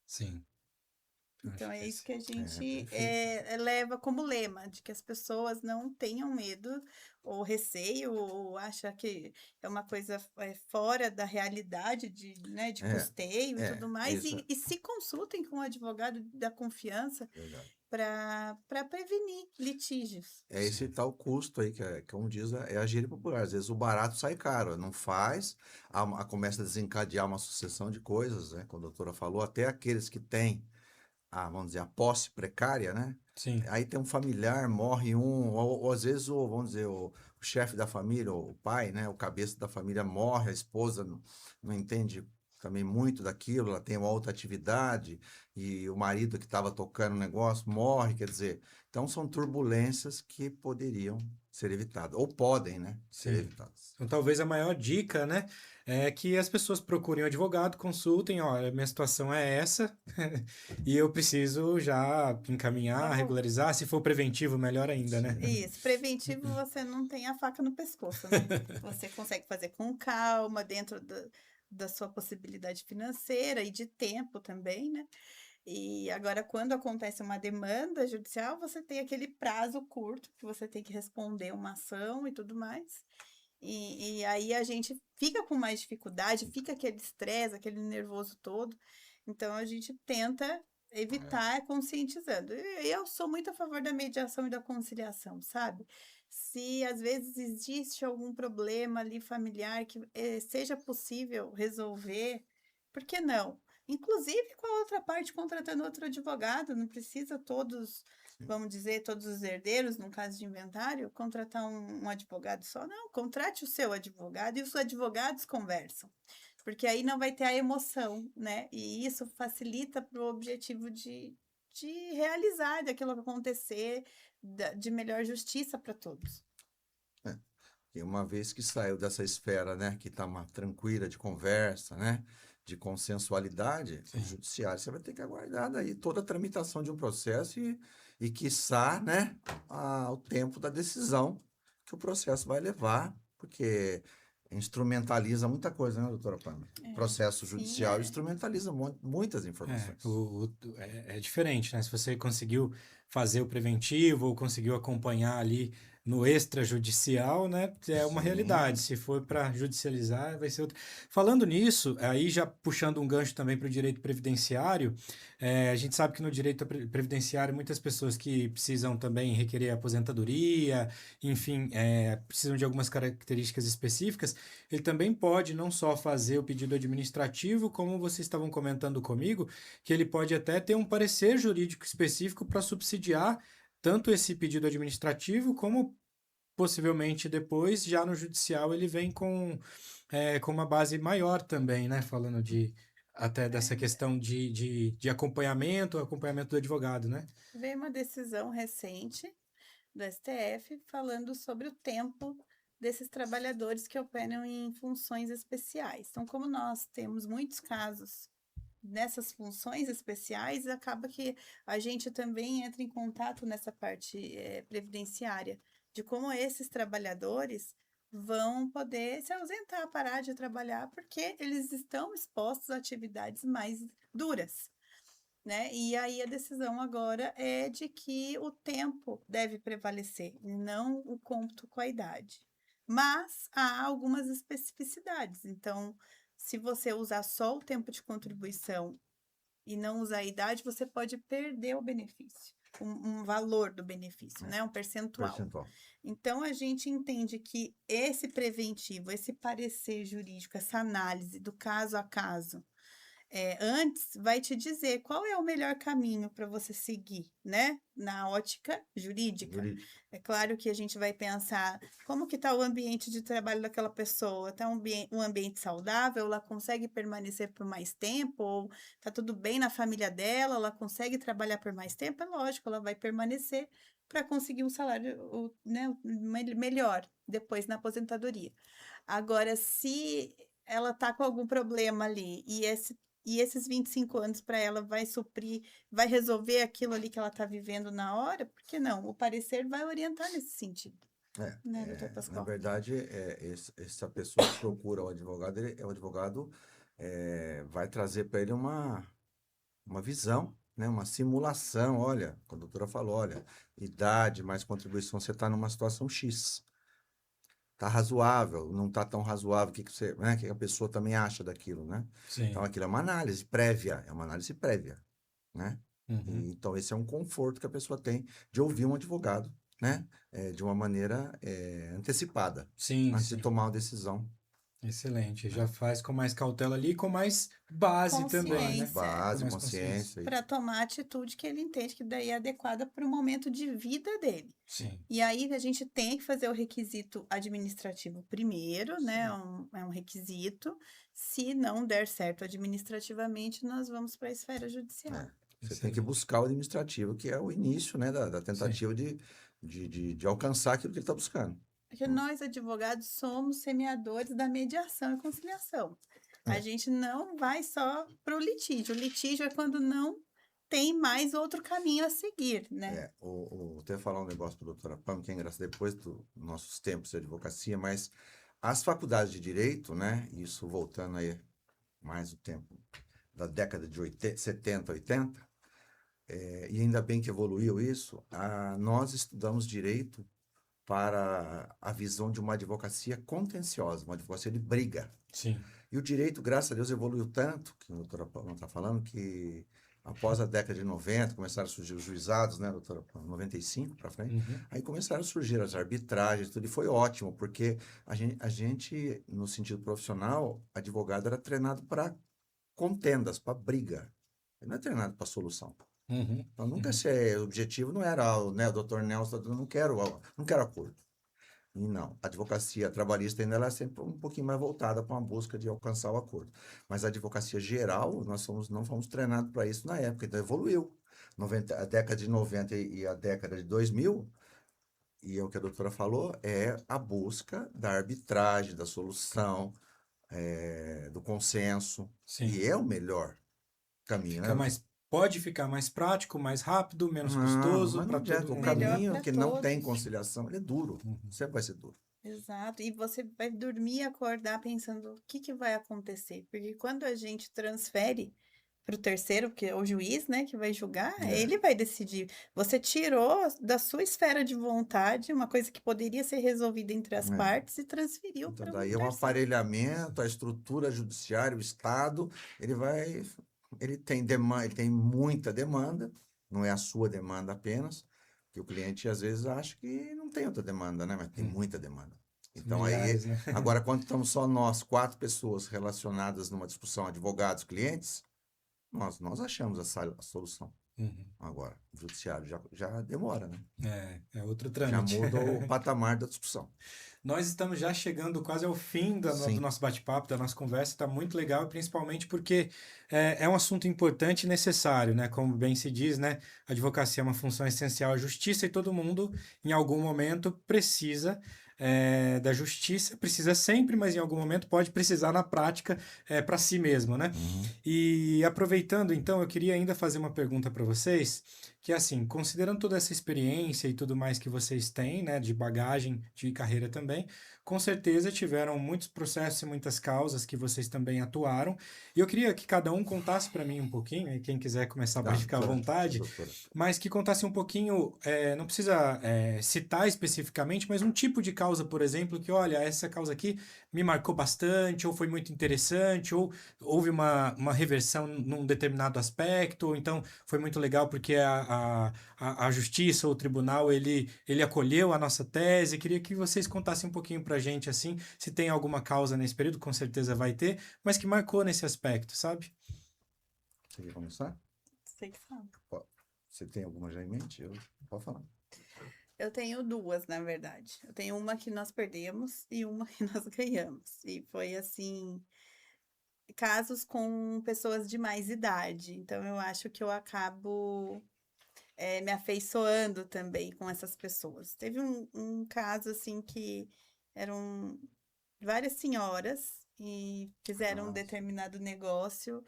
Sim, Então, acho que é isso esse. que a gente perfeito. leva como lema, de que as pessoas não tenham medo ou receio, ou acha que é uma coisa fora da realidade né, de É, custeio e tudo mais, isso e se consultem com um advogado da confiança é verdade. para prevenir litígios. É esse Sim. tal custo aí, como diz, é a gíria popular. Às vezes o barato sai caro, não faz, começa a desencadear uma sucessão de coisas, né? Como a doutora falou, até aqueles que têm vamos dizer, a posse precária, né? Sim. Aí tem um familiar, morre um, ou às vezes, vamos dizer, o chefe da família, o pai, né? O cabeça da família morre, a esposa não entende também muito daquilo, ela tem uma outra atividade, e o marido que estava tocando o negócio morre, quer dizer, então são turbulências que poderiam ser evitadas, ou podem, né, ser Sim. evitadas. Então, talvez a maior dica, né, é que as pessoas procurem um advogado, consultem, olha, minha situação é essa e eu preciso já encaminhar, Vamos. regularizar, se for preventivo, melhor ainda, né? Sim, Isso, preventivo você não tem a faca no pescoço, né? Você consegue fazer com calma, dentro da sua possibilidade financeira e de tempo também, né? E agora, quando acontece uma demanda judicial, você tem aquele prazo curto que você tem que responder uma ação e tudo mais. E aí a gente fica com mais dificuldade, fica aquele estresse, aquele nervoso todo. Então a gente tenta evitar conscientizando. E eu sou muito a favor da mediação e da conciliação, sabe? Se às vezes existe algum problema ali familiar que seja possível resolver, por que não? Inclusive com a outra parte contratando outro advogado, não precisa todos, vamos dizer, todos os herdeiros, no caso de inventário, contratar um advogado só. Não, contrate o seu advogado e os advogados conversam, porque aí não vai ter a emoção, né? E isso facilita para o objetivo de realizar, daquilo acontecer, de melhor justiça para todos. E uma vez que saiu dessa esfera, né, que está tranquila de conversa, né, de consensualidade, o Sim. judiciário você vai ter que aguardar daí toda a tramitação de um processo e quiçá, né, o tempo da decisão que o processo vai levar, porque instrumentaliza muita coisa, né, doutora Pâmela? O processo Sim, judicial instrumentaliza muitas informações. É diferente, né? Se você conseguiu fazer o preventivo ou conseguiu acompanhar ali no extrajudicial, né? É uma Sim. realidade. Se for para judicializar, vai ser outra. Falando nisso, aí já puxando um gancho também para o direito previdenciário, a gente sabe que no direito previdenciário muitas pessoas que precisam também requerer aposentadoria, enfim, precisam de algumas características específicas, ele também pode não só fazer o pedido administrativo, como vocês estavam comentando comigo, que ele pode até ter um parecer jurídico específico para subsidiar tanto esse pedido administrativo, como possivelmente depois, já no judicial, ele vem com uma base maior também, né? Falando até dessa questão de acompanhamento do advogado, né? Veio uma decisão recente do STF falando sobre o tempo desses trabalhadores que operam em funções especiais. Então, como nós temos muitos casos nessas funções especiais, acaba que a gente também entra em contato nessa parte previdenciária, de como esses trabalhadores vão poder se ausentar, parar de trabalhar, porque eles estão expostos a atividades mais duras, né? E aí a decisão agora é de que o tempo deve prevalecer, e não o cômputo com a idade. Mas há algumas especificidades. Então, se você usar só o tempo de contribuição e não usar a idade, você pode perder o benefício, um valor do benefício, né? Um percentual. Então, a gente entende que esse preventivo, esse parecer jurídico, essa análise do caso a caso, antes vai te dizer qual é o melhor caminho para você seguir, né? Na ótica jurídica. É claro que a gente vai pensar como que está o ambiente de trabalho daquela pessoa. Está um ambiente saudável? Ela consegue permanecer por mais tempo? Ou está tudo bem na família dela? Ela consegue trabalhar por mais tempo? É lógico, ela vai permanecer para conseguir um salário, né, melhor depois na aposentadoria. Agora, se ela está com algum problema ali e esses 25 anos para ela vai suprir, vai resolver aquilo ali que ela está vivendo na hora, por que não? O parecer vai orientar nesse sentido. Né, doutor Na Pascoal? verdade, essa pessoa que procura o advogado, o advogado vai trazer para ele uma visão, né? Uma simulação. Olha, a doutora falou, olha, idade mais contribuição, você está numa situação X. Tá razoável, não tá tão razoável, o que você, né, que a pessoa também acha daquilo, né? Sim. Então aquilo é uma análise prévia, né? Uhum. Então esse é um conforto que a pessoa tem de ouvir um advogado, né? De uma maneira antecipada, Sim, antes de sim. tomar uma decisão. Excelente. Já faz com mais cautela ali e com mais base também, né? Base, Com mais consciência. Para tomar a atitude que ele entende que daí é adequada para o momento de vida dele. Sim. E aí a gente tem que fazer o requisito administrativo primeiro, né? É um requisito. Se não der certo administrativamente, nós vamos para a esfera judicial. Você tem que buscar o administrativo, que é o início, né, da tentativa de alcançar aquilo que ele está buscando. Porque nós, advogados, somos semeadores da mediação e conciliação. A gente não vai só para o litígio. O litígio é quando não tem mais outro caminho a seguir, né? Até falar um negócio para a doutora Pam, que é engraçado depois dos nossos tempos de advocacia, mas as faculdades de direito, né, isso voltando aí mais o tempo da década de 70, 80, e ainda bem que evoluiu isso, nós estudamos direito para a visão de uma advocacia contenciosa, uma advocacia de briga. Sim. E o direito, graças a Deus, evoluiu tanto, que a doutora Paula está falando, que após a década de 90, começaram a surgir os juizados, né, doutora Paula, 95 para frente, aí começaram a surgir as arbitragens, tudo, e foi ótimo, porque a gente, no sentido profissional, advogado era treinado para contendas, para briga. Ele não é treinado para solução. Então, nunca o objetivo não era, né, o doutor Nelson, não quero acordo. E não, a advocacia trabalhista ainda ela é sempre um pouquinho mais voltada para uma busca de alcançar o acordo. Mas a advocacia geral, não fomos treinados para isso na época, então evoluiu. a década de 90 e a década de 2000, e é o que a doutora falou, é a busca da arbitragem, da solução, do consenso, Sim. e é o melhor caminho, né, Fica doutor? mais, pode ficar mais prático, mais rápido, menos Não, custoso mas não para todo adianta. O mundo, Melhor né? caminho para que não tem todos. conciliação, ele é duro. Uhum. Sempre vai ser duro. Exato. E você vai dormir e acordar pensando o que vai acontecer. Porque quando a gente transfere para o terceiro, que é o juiz, né, que vai julgar, É. ele vai decidir. Você tirou da sua esfera de vontade uma coisa que poderia ser resolvida entre as É. partes e transferiu Então, para um daí é um terceiro. aparelhamento, a estrutura judiciária, o Estado, ele tem demanda, ele tem muita demanda, não é a sua demanda apenas, que o cliente às vezes acha que não tem outra demanda, né? Mas tem Uhum. muita demanda. Então aí, Milhares, né? agora quando estamos só nós, 4 pessoas relacionadas numa discussão, advogados, clientes, nós achamos a solução. Uhum. Agora, o judiciário já demora, né? É outro Já trâmite. muda o patamar da discussão. Nós estamos já chegando quase ao fim do Sim. nosso bate-papo, da nossa conversa. Está muito legal, principalmente porque é um assunto importante e necessário, né? Como bem se diz, né? A advocacia é uma função essencial à justiça e todo mundo, em algum momento, precisa da justiça. Precisa sempre, mas em algum momento pode precisar na prática para si mesmo, né? Uhum. E aproveitando, então, eu queria ainda fazer uma pergunta para vocês, que é assim, considerando toda essa experiência e tudo mais que vocês têm, né, de bagagem, de carreira também, com certeza tiveram muitos processos e muitas causas que vocês também atuaram. E eu queria que cada um contasse para mim um pouquinho, e quem quiser começar Tá, pode ficar à vontade, doutora. mas que contasse um pouquinho, não precisa citar especificamente, mas um tipo de causa, por exemplo, que olha, essa causa aqui me marcou bastante, ou foi muito interessante, ou houve uma reversão num determinado aspecto, ou então foi muito legal porque a justiça ou o tribunal ele acolheu a nossa tese. Queria que vocês contassem um pouquinho pra gente assim, se tem alguma causa nesse período, com certeza vai ter, mas que marcou nesse aspecto, sabe? Você quer começar? Sei que fala. Você tem alguma já em mente? Pode falar. Eu tenho duas, na verdade. Eu tenho uma que nós perdemos e uma que nós ganhamos. E foi assim, casos com pessoas de mais idade. Então eu acho que eu acabo me afeiçoando também com essas pessoas. Teve um caso assim que eram várias senhoras e fizeram um Nossa. determinado negócio.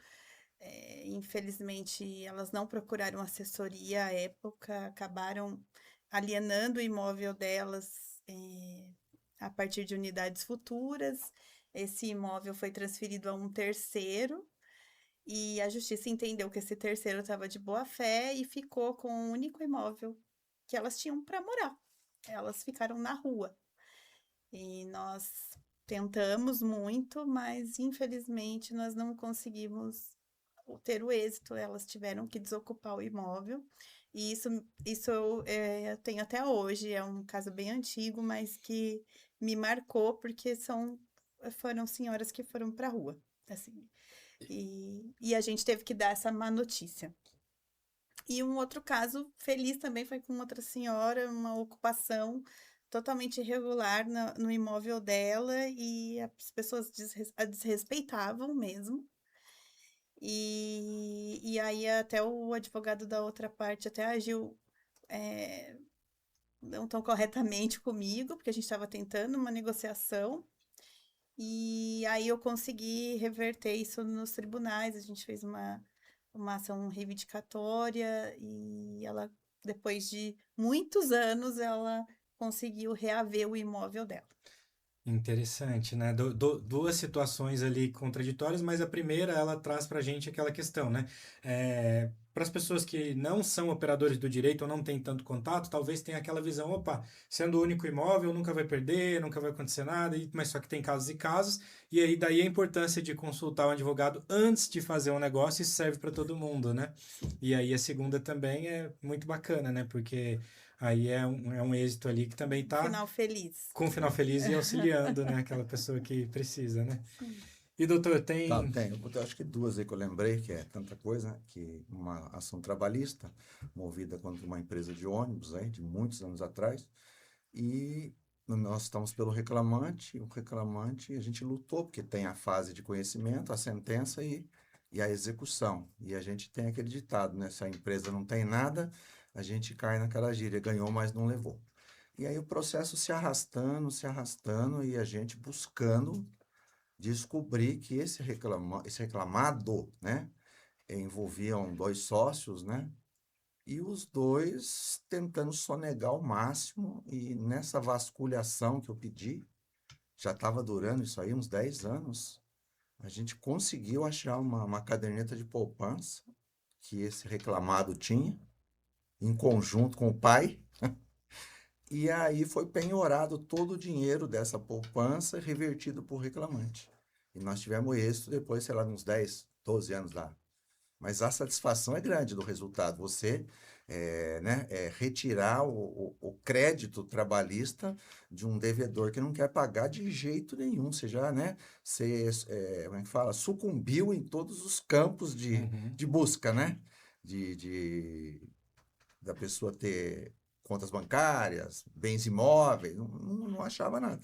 Infelizmente, elas não procuraram assessoria à época, acabaram alienando o imóvel delas, a partir de unidades futuras. Esse imóvel foi transferido a um terceiro e a justiça entendeu que esse terceiro estava de boa fé e ficou com o único imóvel que elas tinham para morar. Elas ficaram na rua. E nós tentamos muito, mas infelizmente nós não conseguimos ter o êxito. Elas tiveram que desocupar o imóvel. E isso eu tenho até hoje. É um caso bem antigo, mas que me marcou porque foram senhoras que foram para a rua. Assim, e a gente teve que dar essa má notícia. E um outro caso feliz também foi com outra senhora, uma ocupação totalmente irregular no imóvel dela e as pessoas a desrespeitavam mesmo. E aí até o advogado da outra parte até agiu não tão corretamente comigo, porque a gente estava tentando uma negociação. E aí eu consegui reverter isso nos tribunais. A gente fez uma ação reivindicatória e ela, depois de muitos anos, ela conseguiu reaver o imóvel dela. Interessante, né? Duas situações ali contraditórias, mas a primeira ela traz para a gente aquela questão, né? Para as pessoas que não são operadores do direito ou não têm tanto contato, talvez tenha aquela visão, opa, sendo o único imóvel, nunca vai perder, nunca vai acontecer nada, mas só que tem casos e casos, e aí daí a importância de consultar um advogado antes de fazer um negócio, isso serve para todo mundo, né? E aí a segunda também é muito bacana, né? Porque aí é um êxito ali que também está Final feliz. com um final feliz e auxiliando, né, aquela pessoa que precisa, né? Sim. E doutor, Tá, tem... tem. Eu acho que duas aí que eu lembrei, que é tanta coisa, que uma ação trabalhista movida contra uma empresa de ônibus aí, de muitos anos atrás, e nós estamos pelo reclamante, a gente lutou, porque tem a fase de conhecimento, a sentença, e e a execução. E a gente tem aquele ditado, né? Se a empresa não tem nada, a gente cai naquela gíria, ganhou, mas não levou. E aí o processo se arrastando, e a gente buscando descobrir que esse reclamado, né? Envolviam dois sócios, né? E os dois tentando sonegar ao máximo, e nessa vasculhação que eu pedi, já estava durando isso aí uns 10 anos, a gente conseguiu achar uma caderneta de poupança que esse reclamado tinha, em conjunto com o pai, e aí foi penhorado todo o dinheiro dessa poupança revertido por reclamante. E nós tivemos êxito depois, sei lá, uns 10, 12 anos lá. Mas a satisfação é grande do resultado. Você né, retirar o crédito trabalhista de um devedor que não quer pagar de jeito nenhum. Você já, né, como é que fala? Sucumbiu em todos os campos Uhum. de busca, né? Da pessoa ter contas bancárias, bens imóveis, não achava nada.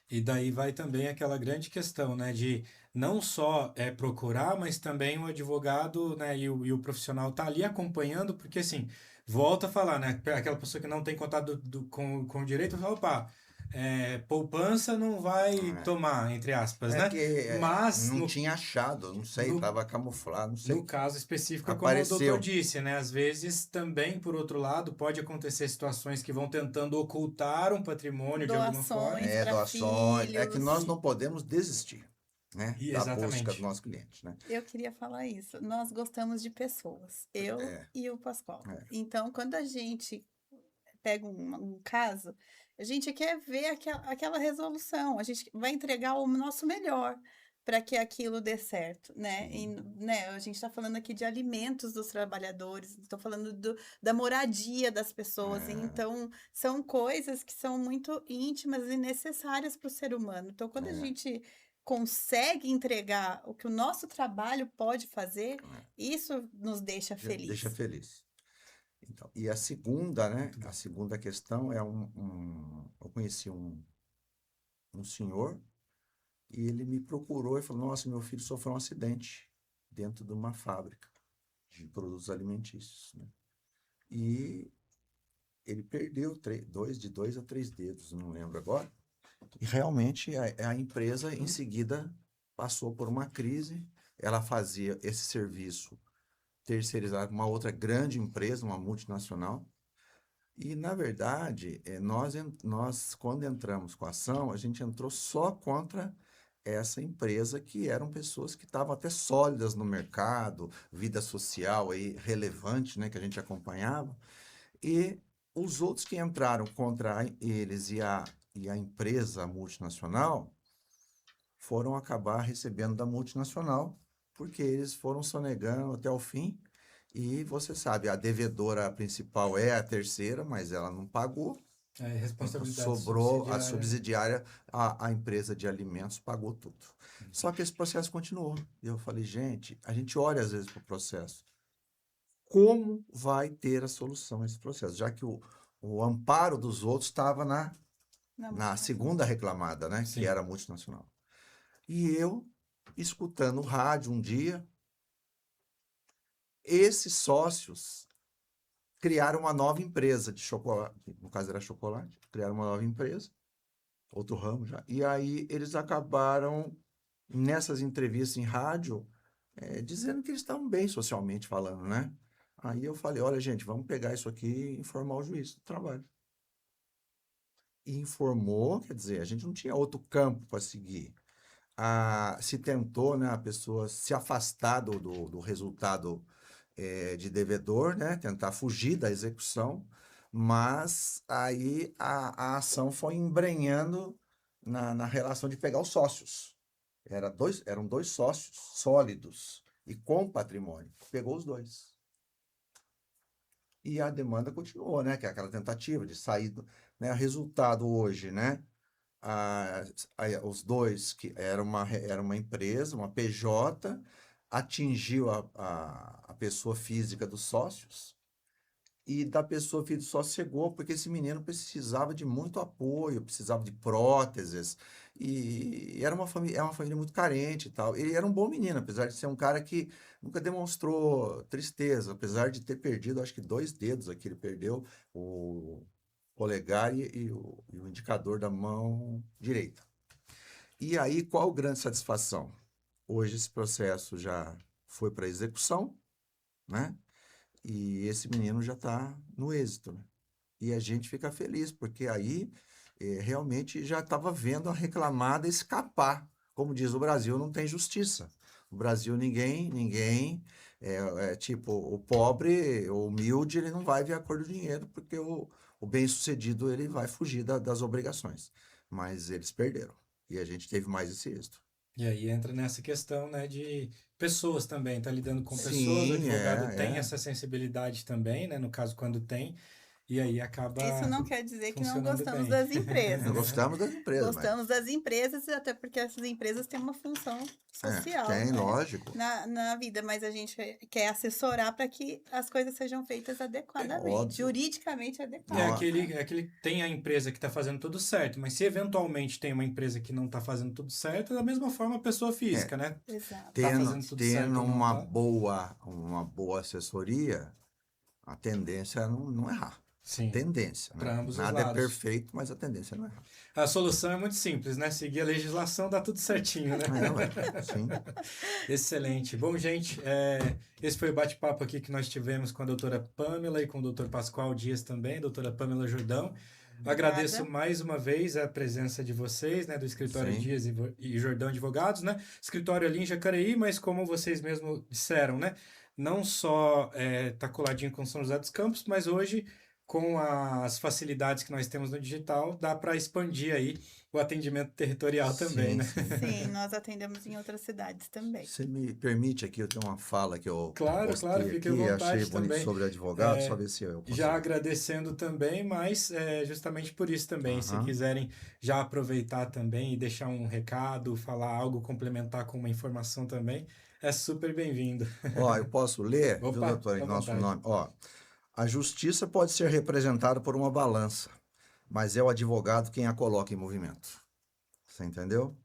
E daí vai também aquela grande questão, né, de não só procurar, mas também o advogado, né, e o profissional tá ali acompanhando, porque assim, volta a falar, né, aquela pessoa que não tem contato com o direito, fala, opa, poupança não vai tomar, entre aspas, É né? que Mas não tinha achado, não sei, no, estava camuflado, não no sei. caso específico, é como o doutor Apareceu. disse, né? Às vezes também, por outro lado, pode acontecer situações que vão tentando ocultar um patrimônio de alguma forma. Doações para Doações. É que nós filhos. não podemos desistir, né, E da busca do exatamente. nosso cliente, né? Eu queria falar isso. Nós gostamos de pessoas, eu É, e o Pascoal. é, Então, quando a gente pega um caso, a gente quer ver aquela resolução, a gente vai entregar o nosso melhor para que aquilo dê certo, né? E, sim, né, a gente está falando aqui de alimentos dos trabalhadores, estou falando da moradia das pessoas, é, então são coisas que são muito íntimas e necessárias para o ser humano. Então, quando a é, gente consegue entregar o que o nosso trabalho pode fazer, é. isso nos deixa Deixa feliz. feliz. Então, e a segunda, né? A segunda questão é eu conheci um senhor, e ele me procurou e falou: Nossa, meu filho sofreu um acidente dentro de uma fábrica de produtos alimentícios, né? E ele perdeu de 2 a 3 dedos, não lembro agora. E realmente a empresa em seguida passou por uma crise. Ela fazia esse serviço terceirizado com uma outra grande empresa, uma multinacional. E, na verdade, nós, quando entramos com a ação, a gente entrou só contra essa empresa, que eram pessoas que estavam até sólidas no mercado, vida social aí relevante, né, que a gente acompanhava. E os outros que entraram contra eles e a empresa multinacional foram acabar recebendo da multinacional, porque eles foram sonegando até o fim. E você sabe, a devedora principal é a terceira, mas ela não pagou. É Então responsabilidade sobrou a subsidiária. subsidiária, a empresa de alimentos pagou tudo. Só que esse processo continuou. E eu falei, gente, a gente olha às vezes para o processo. Como vai ter a solução a esse processo? Já que o amparo dos outros estava Na na multinacional. segunda reclamada, né? Que Sim. era a multinacional. E eu, escutando o rádio um dia, esses sócios criaram uma nova empresa de chocolate, no caso era chocolate, criaram uma nova empresa, outro ramo já, e aí eles acabaram, nessas entrevistas em rádio, dizendo que eles estavam bem socialmente falando, né? Aí eu falei, olha, gente, vamos pegar isso aqui e informar o juiz do trabalho. E informou, quer dizer, a gente não tinha outro campo para seguir. Se tentou, né, a pessoa se afastar do resultado de devedor, né, tentar fugir da execução, mas aí a ação foi embrenhando na relação de pegar os sócios. Eram dois sócios sólidos e com patrimônio. Pegou os dois. E a demanda continuou, né, que é aquela tentativa de sair, né, resultado hoje, né, a- os dois, que era uma empresa, uma PJ, atingiu a pessoa física dos sócios, e da pessoa filho só cegou porque esse menino precisava de muito apoio, precisava de próteses, e era é uma família muito carente e tal. Ele era um bom menino, apesar de ser um cara que nunca demonstrou tristeza, apesar de ter perdido, acho que 2 dedos aqui, ele perdeu o polegar e o indicador da mão direita. E aí, qual a grande satisfação? Hoje esse processo já foi para execução, né? E esse menino já está no êxito, né? E a gente fica feliz, porque aí realmente já estava vendo a reclamada escapar. Como diz o Brasil, não tem justiça. No Brasil, ninguém, tipo, o pobre, o humilde, ele não vai ver a cor do dinheiro, porque o bem-sucedido, ele vai fugir das obrigações. Mas eles perderam. E a gente teve mais esse êxito. E aí entra nessa questão, né, de pessoas também, tá lidando com pessoas, o Sim, advogado tem essa sensibilidade também, né, no caso quando tem, e aí acaba Isso não quer dizer que não funcionando gostamos bem. das empresas. Nós gostamos das empresas, mas Gostamos das empresas, até porque essas empresas têm uma função social, tem, né, lógico. na vida, mas a gente quer assessorar para que as coisas sejam feitas adequadamente, óbvio. juridicamente É adequadamente. aquele tem a empresa que está fazendo tudo certo, mas se eventualmente tem uma empresa que não está fazendo tudo certo, é da mesma forma a pessoa física, né? Exato. Tá fazendo tudo certo Tendo ou não uma tá? boa assessoria, a tendência é não errar. Sim, Tendência, para né? ambos os Nada é lados. perfeito, mas a tendência é não errar. A solução é muito simples, né? Seguir a legislação, dá tudo certinho, né? Sim. Excelente. Bom, gente, esse foi o bate-papo aqui que nós tivemos com a doutora Pamela e com o doutor Pascoal Dias também, doutora Pamela Jordão. Agradeço mais uma vez a presença de vocês, né, do Escritório Sim. Dias e Jordão Advogados, né? Escritório ali em Jacareí, mas como vocês mesmos disseram, né? Não só tá coladinho com São José dos Campos, mas hoje, com as facilidades que nós temos no digital, dá para expandir aí o atendimento territorial também, né? Sim, nós atendemos em outras cidades também. Você me permite aqui, eu tenho uma fala que eu Claro, postei fique aqui, à vontade achei bonito também. sobre advogado, só ver se eu consigo. Já agradecendo também, mas justamente por isso também, se Aham. quiserem já aproveitar também e deixar um recado, falar algo, complementar com uma informação também, é super bem-vindo. Ó, eu posso ler, viu, Opa, doutor, em à nosso vontade. nome? Ó, a justiça pode ser representada por uma balança, mas é o advogado quem a coloca em movimento. Você entendeu?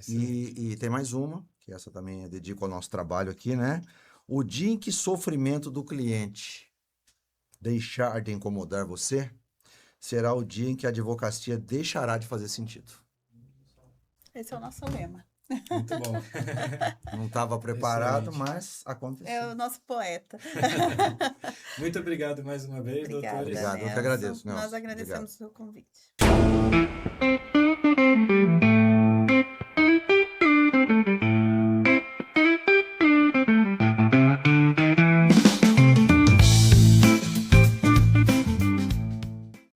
E tem mais uma, que essa também eu dedico ao nosso trabalho aqui, né? O dia em que sofrimento do cliente deixar de incomodar você, será o dia em que a advocacia deixará de fazer sentido. Esse é o nosso lema. Muito bom. Não estava preparado, Excelente. mas aconteceu. É o nosso poeta. Muito obrigado mais uma vez, Obrigada, doutores. Obrigado, eu que Nelson. agradeço, Nós Nelson. agradecemos Obrigado. o seu convite.